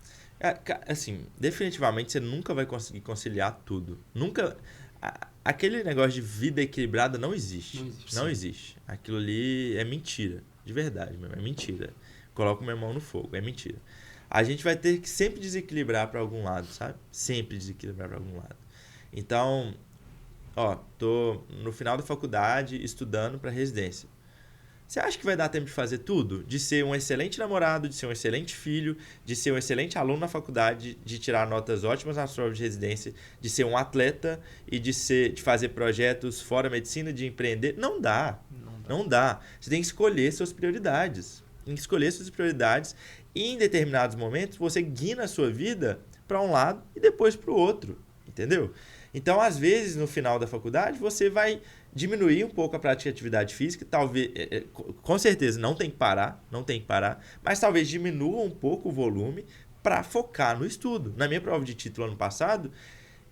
Assim, definitivamente você nunca vai conseguir conciliar tudo. Nunca. aquele negócio de vida equilibrada não existe.
Não existe.
Não existe. Aquilo ali é mentira. De verdade mesmo, é mentira. Coloco minha mão no fogo, é mentira. A gente vai ter que sempre desequilibrar para algum lado, sabe? Sempre desequilibrar para algum lado. Então, tô no final da faculdade estudando para residência. Você acha que vai dar tempo de fazer tudo? De ser um excelente namorado, de ser um excelente filho, de ser um excelente aluno na faculdade, de tirar notas ótimas nas provas de residência, de ser um atleta e de fazer projetos fora medicina, de empreender? Não dá. Não dá. Você tem que escolher suas prioridades. Tem que escolher suas prioridades e em determinados momentos você guina a sua vida para um lado e depois para o outro. Entendeu? Então, às vezes, no final da faculdade, você vai diminuir um pouco a prática de atividade física, talvez, com certeza não tem que parar, mas talvez diminua um pouco o volume para focar no estudo. Na minha prova de título ano passado,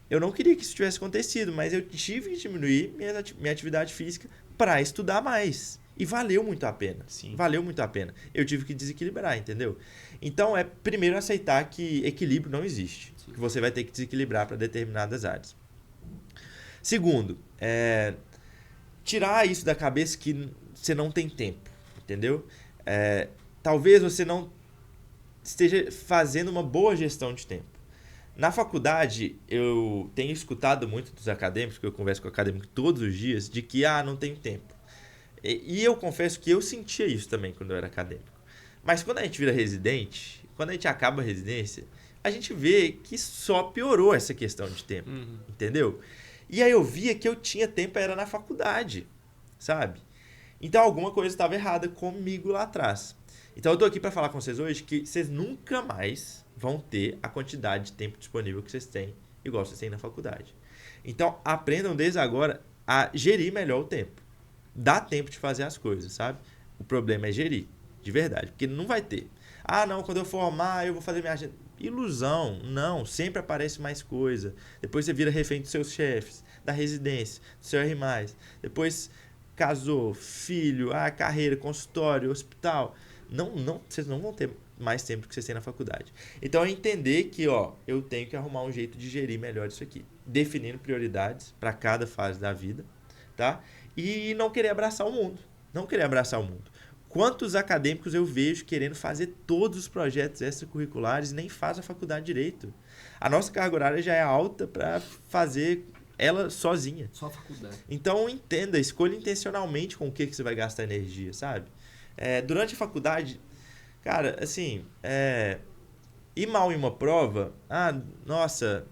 eu não queria que isso tivesse acontecido, mas eu tive que diminuir minha atividade física para estudar mais. E valeu muito a pena.
Sim.
Valeu muito a pena. Eu tive que desequilibrar, entendeu? Então, primeiro aceitar que equilíbrio não existe. Sim. Que você vai ter que desequilibrar para determinadas áreas. Segundo, tirar isso da cabeça que você não tem tempo, entendeu? Talvez você não esteja fazendo uma boa gestão de tempo. Na faculdade, eu tenho escutado muito dos acadêmicos, que eu converso com acadêmicos todos os dias, de que não tem tempo. E eu confesso que eu sentia isso também quando eu era acadêmico. Mas quando a gente vira residente, quando a gente acaba a residência, a gente vê que só piorou essa questão de tempo, entendeu? E aí eu via que eu tinha tempo, era na faculdade, sabe? Então alguma coisa estava errada comigo lá atrás. Então eu tô aqui para falar com vocês hoje que vocês nunca mais vão ter a quantidade de tempo disponível que vocês têm, igual vocês têm na faculdade. Então aprendam desde agora a gerir melhor o tempo. Dá tempo de fazer as coisas, sabe? O problema é gerir, de verdade, porque não vai ter. Não, quando eu formar eu vou fazer minha agenda. Ilusão, não, sempre aparece mais coisa. Depois você vira refém dos seus chefes, da residência, do seu R+. Depois casou, filho, carreira, consultório, hospital. Não, vocês não vão ter mais tempo que vocês têm na faculdade. Então é entender que eu tenho que arrumar um jeito de gerir melhor isso aqui. Definindo prioridades para cada fase da vida, tá? E não querer abraçar o mundo. Não querer abraçar o mundo. Quantos acadêmicos eu vejo querendo fazer todos os projetos extracurriculares e nem faz a faculdade direito? A nossa carga horária já é alta para fazer ela sozinha.
Só a faculdade.
Então, entenda, escolha intencionalmente com o que você vai gastar energia, sabe? Durante a faculdade, cara, assim, ir mal em uma prova, nossa,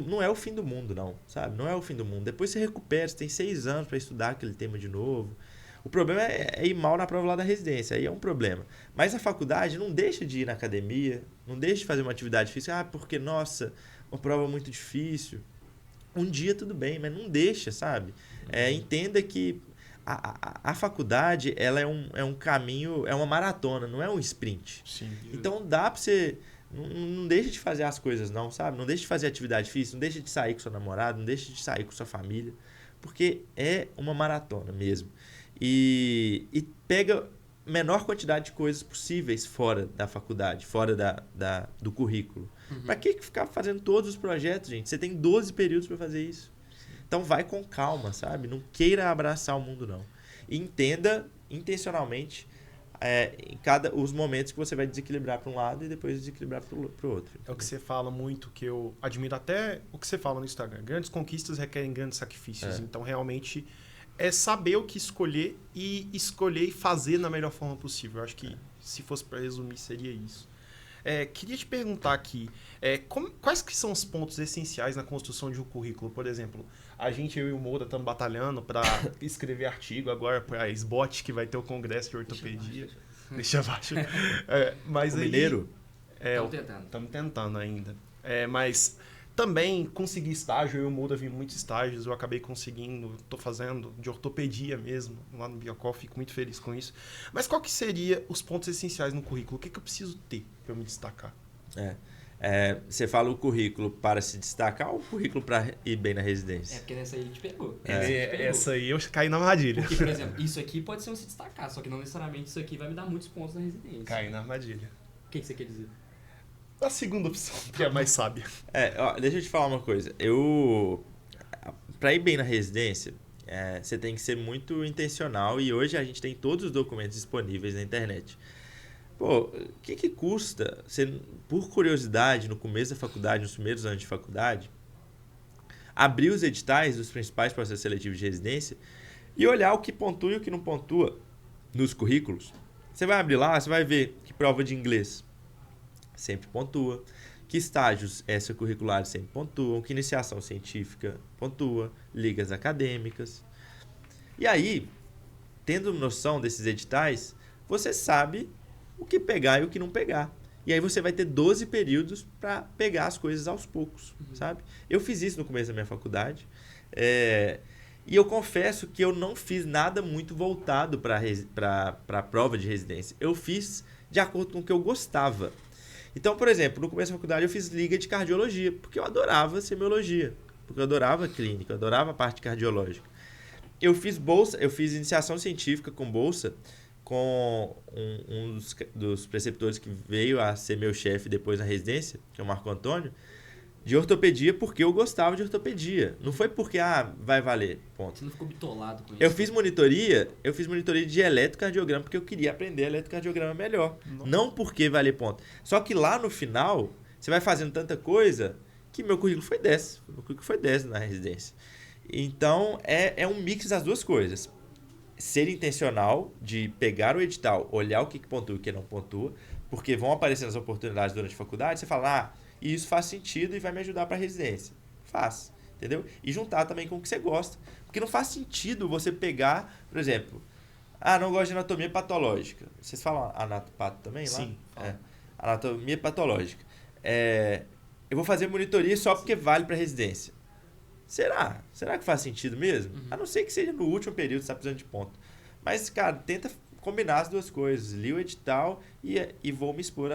não é o fim do mundo, não, sabe? Não é o fim do mundo. Depois você recupera, você tem 6 anos para estudar aquele tema de novo. O problema é ir mal na prova lá da residência, aí é um problema. Mas a faculdade não deixa de ir na academia, não deixa de fazer uma atividade física, porque, nossa, uma prova muito difícil. Um dia tudo bem, mas não deixa, sabe? Entenda que a faculdade ela é um caminho, é uma maratona, não é um sprint.
Sim.
Então dá pra você... Não deixa de fazer as coisas não, sabe? Não deixa de fazer atividade física, não deixa de sair com seu namorado, não deixa de sair com sua família, porque é uma maratona mesmo. E pega a menor quantidade de coisas possíveis fora da faculdade, fora do currículo. Pra que ficar fazendo todos os projetos, gente? Você tem 12 períodos para fazer isso. Então vai com calma, sabe? Não queira abraçar o mundo, não. E entenda intencionalmente os momentos que você vai desequilibrar para um lado e depois desequilibrar para o outro.
É o que você fala muito, que eu admiro até o que você fala no Instagram. Grandes conquistas requerem grandes sacrifícios. Então, realmente, é saber o que escolher e fazer da melhor forma possível. Eu acho que, se fosse para resumir, seria isso. Queria te perguntar aqui, quais que são os pontos essenciais na construção de um currículo? Por exemplo, eu e o Moura estamos batalhando para escrever artigo agora para a SBOT, que vai ter o congresso de ortopedia. Deixa abaixo. Mas
o mineiro?
Estamos tentando ainda. Mas também consegui estágio, eu e o Moura vi muitos estágios, eu acabei conseguindo, estou fazendo de ortopedia mesmo, lá no Biocol, fico muito feliz com isso. Mas qual que seria os pontos essenciais no currículo? O que eu preciso ter para eu me destacar?
Você fala o currículo para se destacar ou o currículo para ir bem na residência?
Porque nessa aí a gente pegou.
Essa aí eu caí na armadilha.
Porque, por exemplo, isso aqui pode ser um se destacar, só que não necessariamente isso aqui vai me dar muitos pontos na residência.
Caí na armadilha.
O que você quer dizer?
A segunda opção, que é a mais sábia.
Deixa eu te falar uma coisa. Eu para ir bem na residência, você tem que ser muito intencional e hoje a gente tem todos os documentos disponíveis na internet. Pô, o que custa, você, por curiosidade, no começo da faculdade, nos primeiros anos de faculdade, abrir os editais dos principais processos seletivos de residência e olhar o que pontua e o que não pontua nos currículos? Você vai abrir lá, você vai ver que prova de inglês sempre pontua, que estágios extracurriculares sempre pontuam, que iniciação científica pontua, ligas acadêmicas. E aí, tendo noção desses editais, você sabe o que pegar e o que não pegar. E aí você vai ter 12 períodos para pegar as coisas aos poucos, sabe? Eu fiz isso no começo da minha faculdade. E eu confesso que eu não fiz nada muito voltado para a prova de residência. Eu fiz de acordo com o que eu gostava. Então, por exemplo, no começo da faculdade eu fiz liga de cardiologia, porque eu adorava semiologia, porque eu adorava clínica, eu adorava a parte cardiológica. Eu fiz bolsa, eu fiz iniciação científica com bolsa com um dos preceptores que veio a ser meu chefe depois na residência, que é o Marco Antônio, de ortopedia, porque eu gostava de ortopedia. Não foi porque, vai valer, ponto.
Você não ficou bitolado com isso?
Eu fiz monitoria de eletrocardiograma, porque eu queria aprender eletrocardiograma melhor. Não porque valer ponto. Só que lá no final, você vai fazendo tanta coisa que meu currículo foi 10. Meu currículo foi 10 na residência. Então, é um mix das duas coisas. Ser intencional de pegar o edital, olhar o que pontua e o que não pontua, porque vão aparecendo as oportunidades durante a faculdade, você fala, e isso faz sentido e vai me ajudar para a residência. Faz, entendeu? E juntar também com o que você gosta. Porque não faz sentido você pegar, por exemplo, não gosto de anatomia patológica. Vocês falam anatopato também lá?
Sim.
Anatomia patológica. Eu vou fazer monitoria só porque vale para residência. Será? Será que faz sentido mesmo? A não ser que seja no último período, você está precisando de ponto. Mas, cara, tenta combinar as duas coisas. Li o edital e vou me expor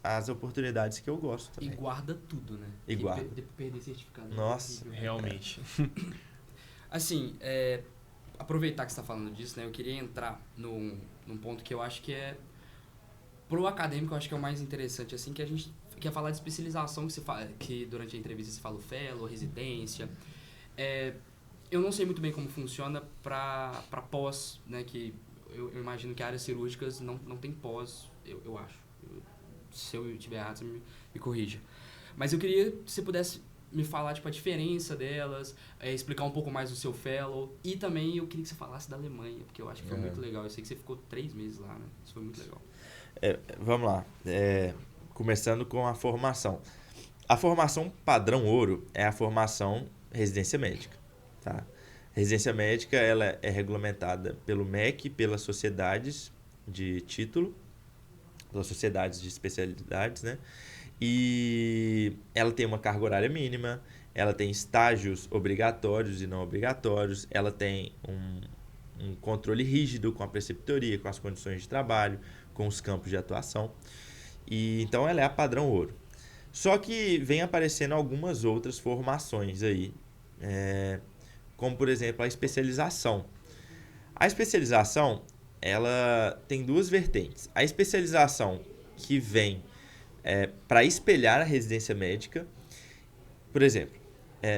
às oportunidades que eu gosto também.
E guarda tudo, né?
E guarda.
Perder certificado.
Nossa.
Realmente.
Assim, aproveitar que você está falando disso, né? Eu queria entrar num ponto que eu acho que pro acadêmico, eu acho que é o mais interessante, assim, que a gente quer falar de especialização, que durante a entrevista você fala fellow, residência. Eu não sei muito bem como funciona para pós, né? Que eu imagino que áreas cirúrgicas não tem pós, eu acho. Se eu estiver errado, você me corrija. Mas eu queria que você pudesse me falar tipo, a diferença delas, explicar um pouco mais do seu fellow. E também eu queria que você falasse da Alemanha, porque eu acho que foi muito legal. Eu sei que você ficou 3 meses lá, né? Isso foi muito legal.
Vamos lá. Começando com a formação. A formação padrão ouro é a formação residência médica. Tá? Residência médica ela é regulamentada pelo MEC, pelas sociedades de título, pelas sociedades de especialidades, né? E ela tem uma carga horária mínima, ela tem estágios obrigatórios e não obrigatórios, ela tem um controle rígido com a preceptoria, com as condições de trabalho, com os campos de atuação. E então ela é a padrão ouro. Só que vem aparecendo algumas outras formações aí, como por exemplo a especialização. A especialização ela tem duas vertentes. A especialização que vem para espelhar a residência médica. Por exemplo,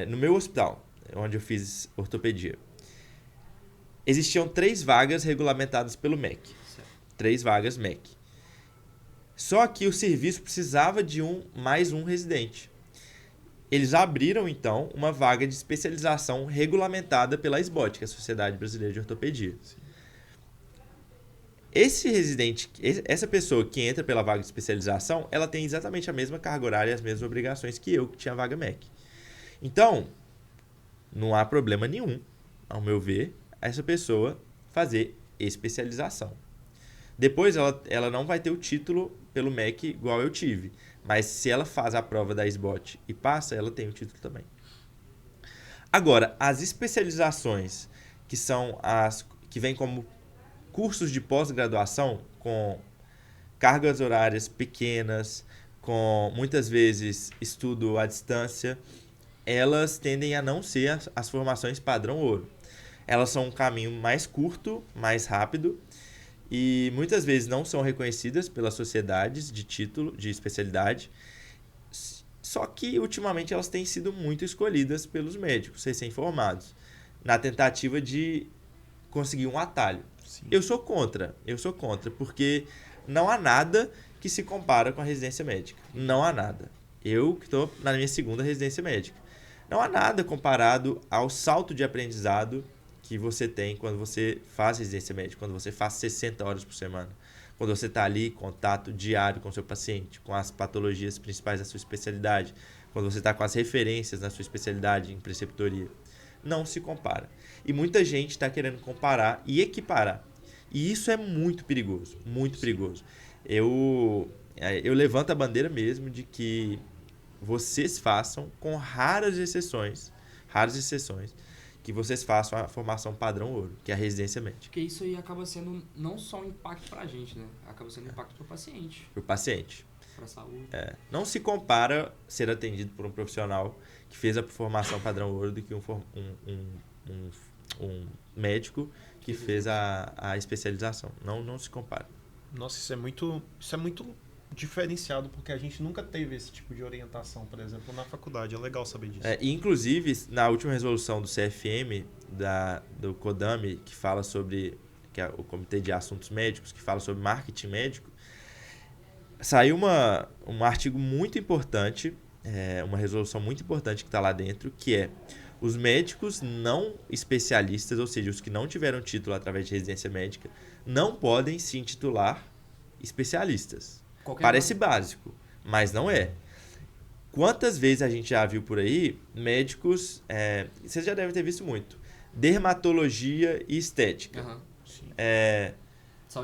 no meu hospital, onde eu fiz ortopedia, existiam 3 vagas regulamentadas pelo MEC. 3 vagas MEC. Só que o serviço precisava de mais um residente. Eles abriram, então, uma vaga de especialização regulamentada pela SBOT, que é a Sociedade Brasileira de Ortopedia. Sim. Esse residente, essa pessoa que entra pela vaga de especialização, ela tem exatamente a mesma carga horária e as mesmas obrigações que eu, que tinha a vaga MEC. Então, não há problema nenhum, ao meu ver, essa pessoa fazer especialização. Depois, ela não vai ter o título pelo MEC igual eu tive. Mas se ela faz a prova da SBOT e passa, ela tem o título também. Agora, as especializações, que são as que vêm como cursos de pós-graduação, com cargas horárias pequenas, com muitas vezes estudo à distância, elas tendem a não ser as formações padrão ouro. Elas são um caminho mais curto, mais rápido, e muitas vezes não são reconhecidas pelas sociedades de título, de especialidade. Só que, ultimamente, elas têm sido muito escolhidas pelos médicos recém-formados, na tentativa de conseguir um atalho.
Sim.
Eu sou contra, porque não há nada que se compara com a residência médica. Não há nada. Eu que estou na minha segunda residência médica. Não há nada comparado ao salto de aprendizado que você tem quando você faz residência médica, quando você faz 60 horas por semana, quando você está ali em contato diário com o seu paciente, com as patologias principais da sua especialidade, quando você está com as referências na sua especialidade em preceptoria. Não se compara. E muita gente está querendo comparar e equiparar. E isso é muito perigoso, muito perigoso. Eu levanto a bandeira mesmo de que vocês façam, com raras exceções, que vocês façam a formação padrão ouro, que é a residência médica.
Porque isso aí acaba sendo não só um impacto pra gente, né? Acaba sendo um impacto pro paciente.
Pro paciente.
Pra saúde.
Não se compara ser atendido por um profissional que fez a formação padrão ouro do que um médico que fez a especialização. Não se compara.
Nossa, isso é muito diferenciado, porque a gente nunca teve esse tipo de orientação, por exemplo, na faculdade. É legal saber disso.
E, inclusive, na última resolução do CFM, do CODAME, que fala sobre, que é o Comitê de Assuntos Médicos, que fala sobre marketing médico, saiu um artigo muito importante, uma resolução muito importante que está lá dentro, que é: os médicos não especialistas, ou seja, os que não tiveram título através de residência médica, não podem se intitular especialistas. Parece básico, mas não é. Quantas vezes a gente já viu por aí médicos, vocês já devem ter visto muito, dermatologia e estética,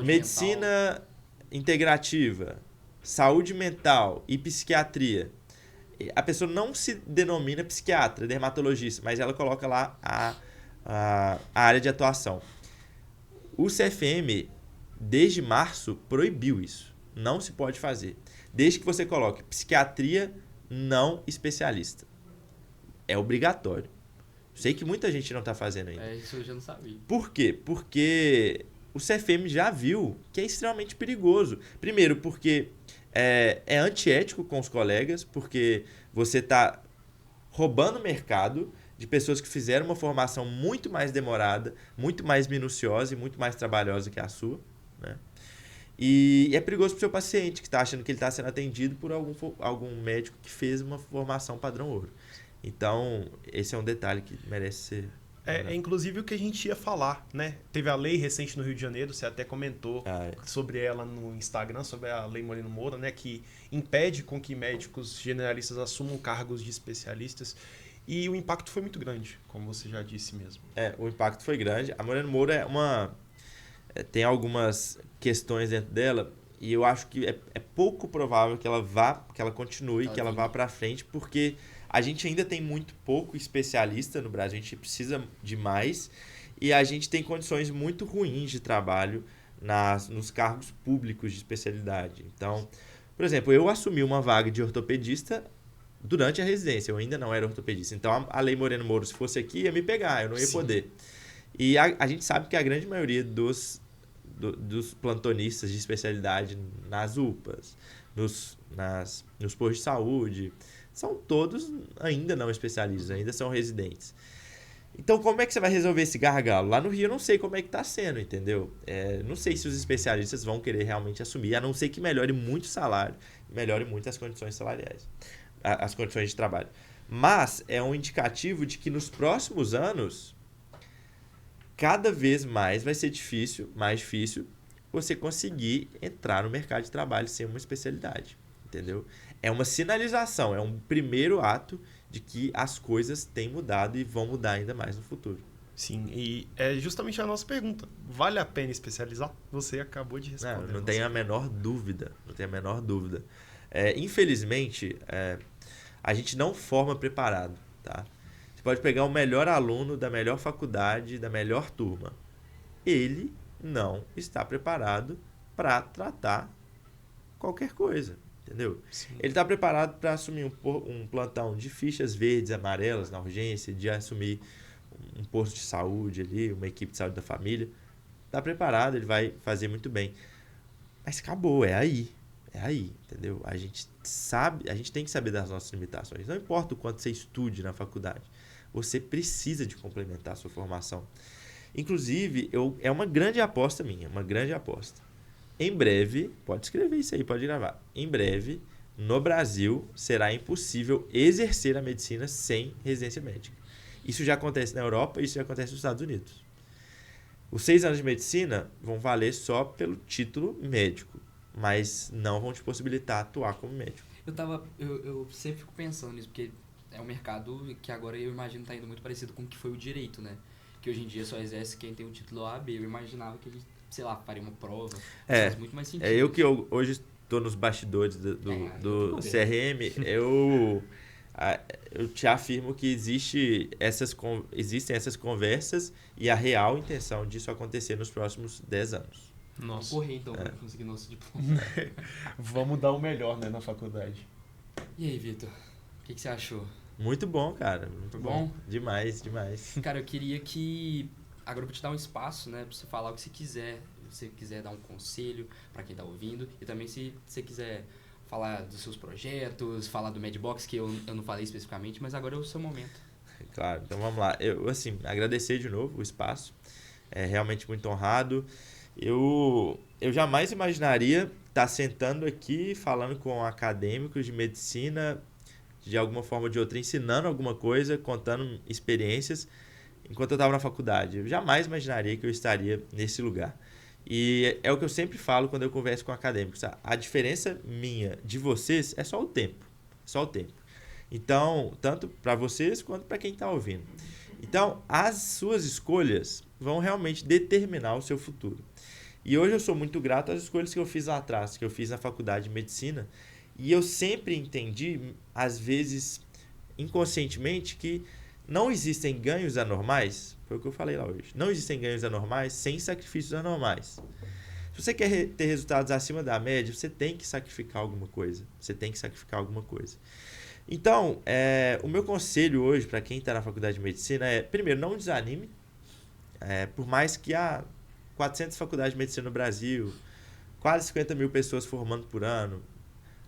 medicina integrativa, saúde mental e psiquiatria. A pessoa não se denomina psiquiatra, dermatologista, mas ela coloca lá a área de atuação. O CFM, desde março, proibiu isso. Não se pode fazer. Desde que você coloque psiquiatria não especialista. É obrigatório. Sei que muita gente não está fazendo ainda.
Isso eu já não sabia.
Por quê? Porque o CFM já viu que é extremamente perigoso. Primeiro, porque é antiético com os colegas, porque você está roubando o mercado de pessoas que fizeram uma formação muito mais demorada, muito mais minuciosa e muito mais trabalhosa que a sua, né? E é perigoso para o seu paciente, que está achando que ele está sendo atendido por algum médico que fez uma formação padrão ouro. Então, esse é um detalhe que merece ser...
É inclusive o que a gente ia falar, né? Teve a lei recente no Rio de Janeiro, você até comentou sobre ela no Instagram, sobre a Lei Moreno Moura, né? Que impede com que médicos generalistas assumam cargos de especialistas. E o impacto foi muito grande, como você já disse mesmo.
O impacto foi grande. A Moreno Moura tem algumas questões dentro dela e eu acho que é pouco provável que ela continue, que ela vá para frente, porque a gente ainda tem muito pouco especialista no Brasil, a gente precisa de mais e a gente tem condições muito ruins de trabalho nos cargos públicos de especialidade. Então, por exemplo, eu assumi uma vaga de ortopedista durante a residência, eu ainda não era ortopedista. Então, a Lei Moreno Moura, se fosse aqui, ia me pegar, eu não ia poder. E a gente sabe que a grande maioria dos plantonistas de especialidade nas UPAs, nos postos de saúde, são todos ainda não especialistas, ainda são residentes. Então, como é que você vai resolver esse gargalo? Lá no Rio, eu não sei como é que está sendo, entendeu? Não sei se os especialistas vão querer realmente assumir, a não ser que melhore muito o salário, melhore muito as condições salariais, as condições de trabalho. Mas é um indicativo de que nos próximos anos, cada vez mais vai ser mais difícil você conseguir entrar no mercado de trabalho sem uma especialidade, entendeu? É uma sinalização, é um primeiro ato de que as coisas têm mudado e vão mudar ainda mais no futuro.
Sim, e é justamente a nossa pergunta. Vale a pena especializar? Você acabou de responder.
Não tenho a menor dúvida. Infelizmente, a gente não forma preparado, tá? Você pode pegar o melhor aluno da melhor faculdade, da melhor turma. Ele não está preparado para tratar qualquer coisa, entendeu?
Sim.
Ele está preparado para assumir um plantão de fichas verdes e amarelas na urgência, de assumir um posto de saúde ali, uma equipe de saúde da família. Está preparado, ele vai fazer muito bem. Mas acabou, é aí. é aí, entendeu? A gente tem que saber das nossas limitações. Não importa o quanto você estude na faculdade, você precisa de complementar a sua formação. Inclusive, é uma grande aposta minha, uma grande aposta. Em breve, pode escrever isso aí, pode gravar. Em breve, no Brasil, será impossível exercer a medicina sem residência médica. Isso já acontece na Europa, isso já acontece nos Estados Unidos. Os 6 anos de medicina vão valer só pelo título médico, mas não vão te possibilitar atuar como médico.
Eu sempre fico pensando nisso, porque é um mercado que agora eu imagino tá indo muito parecido com o que foi o direito, né? Que hoje em dia só exerce quem tem o título OAB. Eu imaginava que a gente, sei lá, faria uma prova. Faz muito mais sentido.
Eu hoje estou nos bastidores do CRM, eu te afirmo que existem essas conversas e a real intenção disso acontecer nos próximos 10 anos.
Nossa.
Correr então pra conseguir nosso diploma.
Vamos dar o melhor, né, na faculdade.
E aí, Vitor? O que você achou?
Muito bom, cara. Muito
bom?
Demais, demais.
Cara, eu queria que... Agora eu vou te dar um espaço, né? Pra você falar o que você quiser. Se você quiser dar um conselho pra quem tá ouvindo. E também se você quiser falar dos seus projetos, falar do Medbox, que eu não falei especificamente, mas agora é o seu momento.
Claro, então vamos lá. Eu, assim, agradecer de novo o espaço. É realmente muito honrado. Eu jamais imaginaria estar sentando aqui falando com acadêmicos de medicina, de alguma forma ou de outra, ensinando alguma coisa, contando experiências, enquanto eu estava na faculdade. Eu jamais imaginaria que eu estaria nesse lugar. E é o que eu sempre falo quando eu converso com acadêmicos. A diferença minha de vocês é só o tempo. Só o tempo. Então, tanto para vocês quanto para quem está ouvindo. Então, as suas escolhas vão realmente determinar o seu futuro. E hoje eu sou muito grato às escolhas que eu fiz lá atrás, que eu fiz na faculdade de medicina. E eu sempre entendi, às vezes inconscientemente, que não existem ganhos anormais. Foi o que eu falei lá hoje. Não existem ganhos anormais sem sacrifícios anormais. Se você quer ter resultados acima da média, você tem que sacrificar alguma coisa. Você tem que sacrificar alguma coisa. Então, o meu conselho hoje para quem está na faculdade de medicina é, primeiro, não desanime. Por mais que há 400 faculdades de medicina no Brasil, quase 50 mil pessoas formando por ano,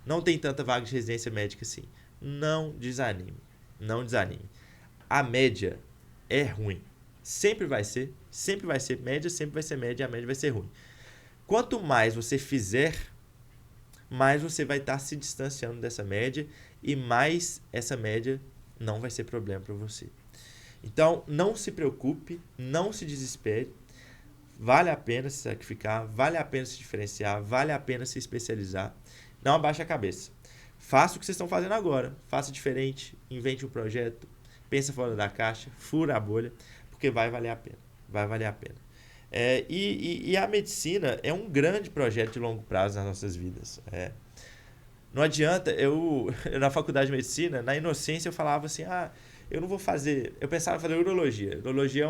não tem tanta vaga de residência médica assim. Não desanime. Não desanime. A média é ruim. Sempre vai ser média, sempre vai ser média, a média vai ser ruim. Quanto mais você fizer, mais você vai estar se distanciando dessa média e mais essa média não vai ser problema para você. Então, não se preocupe, não se desespere. Vale a pena se sacrificar, vale a pena se diferenciar, vale a pena se especializar. Não abaixe a cabeça. Faça o que vocês estão fazendo agora. Faça diferente, invente um projeto, pensa fora da caixa, fura a bolha, porque vai valer a pena. Vai valer a pena. E a medicina é um grande projeto de longo prazo nas nossas vidas. Não adianta, eu na faculdade de medicina, na inocência eu falava assim, eu não vou fazer... Eu pensava em fazer urologia. Urologia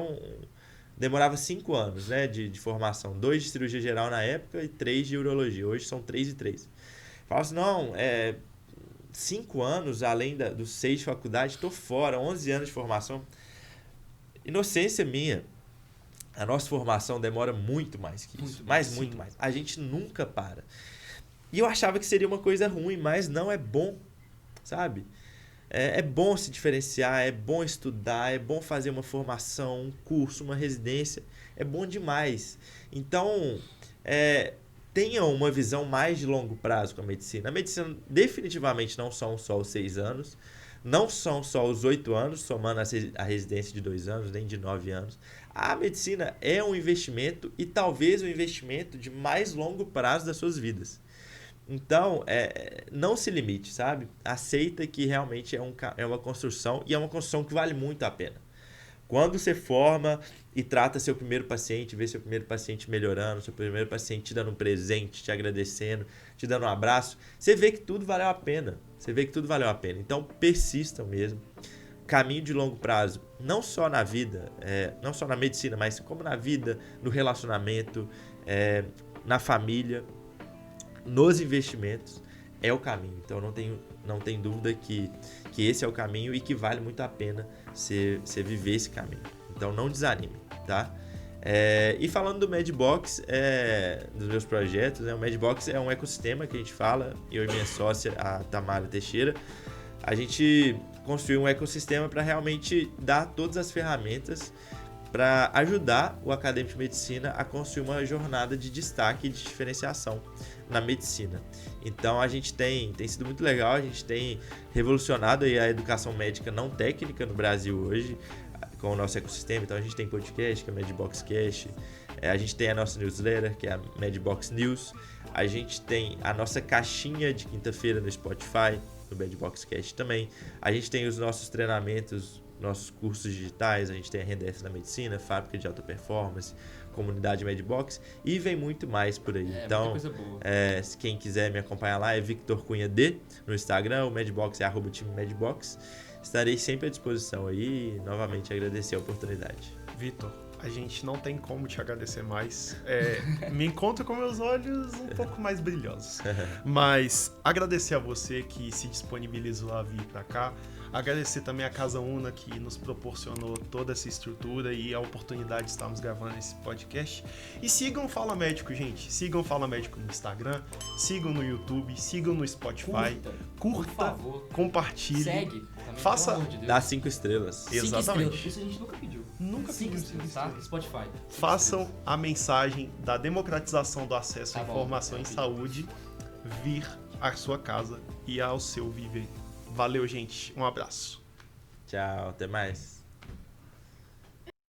demorava 5 anos, né, de formação. 2 de cirurgia geral na época e 3 de urologia. Hoje são 3 e 3. Falava assim, não, 5 anos além dos 6 de faculdade, estou fora, 11 anos de formação. Inocência minha. A nossa formação demora muito mais que isso. Muito mais. A gente nunca para. E eu achava que seria uma coisa ruim, mas não, é bom, sabe? É bom se diferenciar, é bom estudar, é bom fazer uma formação, um curso, uma residência. É bom demais. Então, tenham uma visão mais de longo prazo com a medicina. A medicina definitivamente não são só os 6 anos, não são só os 8 anos, somando a residência de 2 anos, nem de 9 anos. A medicina é um investimento e talvez um investimento de mais longo prazo das suas vidas. Então, não se limite, sabe? Aceita que realmente é uma construção e é uma construção que vale muito a pena. Quando você forma e trata seu primeiro paciente, vê seu primeiro paciente melhorando, seu primeiro paciente te dando um presente, te agradecendo, te dando um abraço, você vê que tudo valeu a pena. Então, persistam mesmo. Caminho de longo prazo, não só na vida, não só na medicina, mas como na vida, no relacionamento, na família, nos investimentos, é o caminho. Então, não tem dúvida que esse é o caminho e que vale muito a pena você viver esse caminho. Então, não desanime, tá? E falando do Madbox, dos meus projetos, né? O Madbox é um ecossistema que a gente fala, eu e minha sócia, a Tamara Teixeira, a gente construiu um ecossistema para realmente dar todas as ferramentas para ajudar o acadêmico de medicina a construir uma jornada de destaque e de diferenciação na medicina. Então a gente tem sido muito legal, a gente tem revolucionado aí a educação médica não técnica no Brasil hoje, com o nosso ecossistema. Então a gente tem podcast, que é a Madbox Cast, a gente tem a nossa newsletter, que é a Madbox News, a gente tem a nossa caixinha de quinta-feira no Spotify, no Madbox Cast também, a gente tem os nossos treinamentos, nossos cursos digitais, a gente tem a Renda Extra na Medicina, Fábrica de Alta Performance, Comunidade Madbox e vem muito mais por aí. Então,
muita coisa boa.
Se quem quiser me acompanhar lá é Victor Cunha D no Instagram, o Madbox é @time Madbox. Estarei sempre à disposição aí e novamente agradecer a oportunidade.
Vitor, a gente não tem como te agradecer mais. Me encontro com meus olhos um pouco mais brilhosos. Mas agradecer a você que se disponibilizou a vir para cá. Agradecer também a Casa Una que nos proporcionou toda essa estrutura e a oportunidade de estarmos gravando esse podcast. E sigam o Fala Médico, gente. Sigam o Fala Médico no Instagram, sigam no YouTube, sigam no Spotify. Curta,
por favor.
Compartilhe.
Segue. Também,
Faça-
pelo amor de Deus.
Dá 5 estrelas.
5
Exatamente.
estrelas. Isso a gente nunca pediu.
Nunca
5
pedimos
estrelas,
5
tá?
estrelas.
Spotify.
Façam a mensagem da democratização do acesso à
Tá bom,
informação em
entendi.
saúde vir à sua casa e ao seu viver. Valeu, gente. Um abraço.
Tchau, até mais.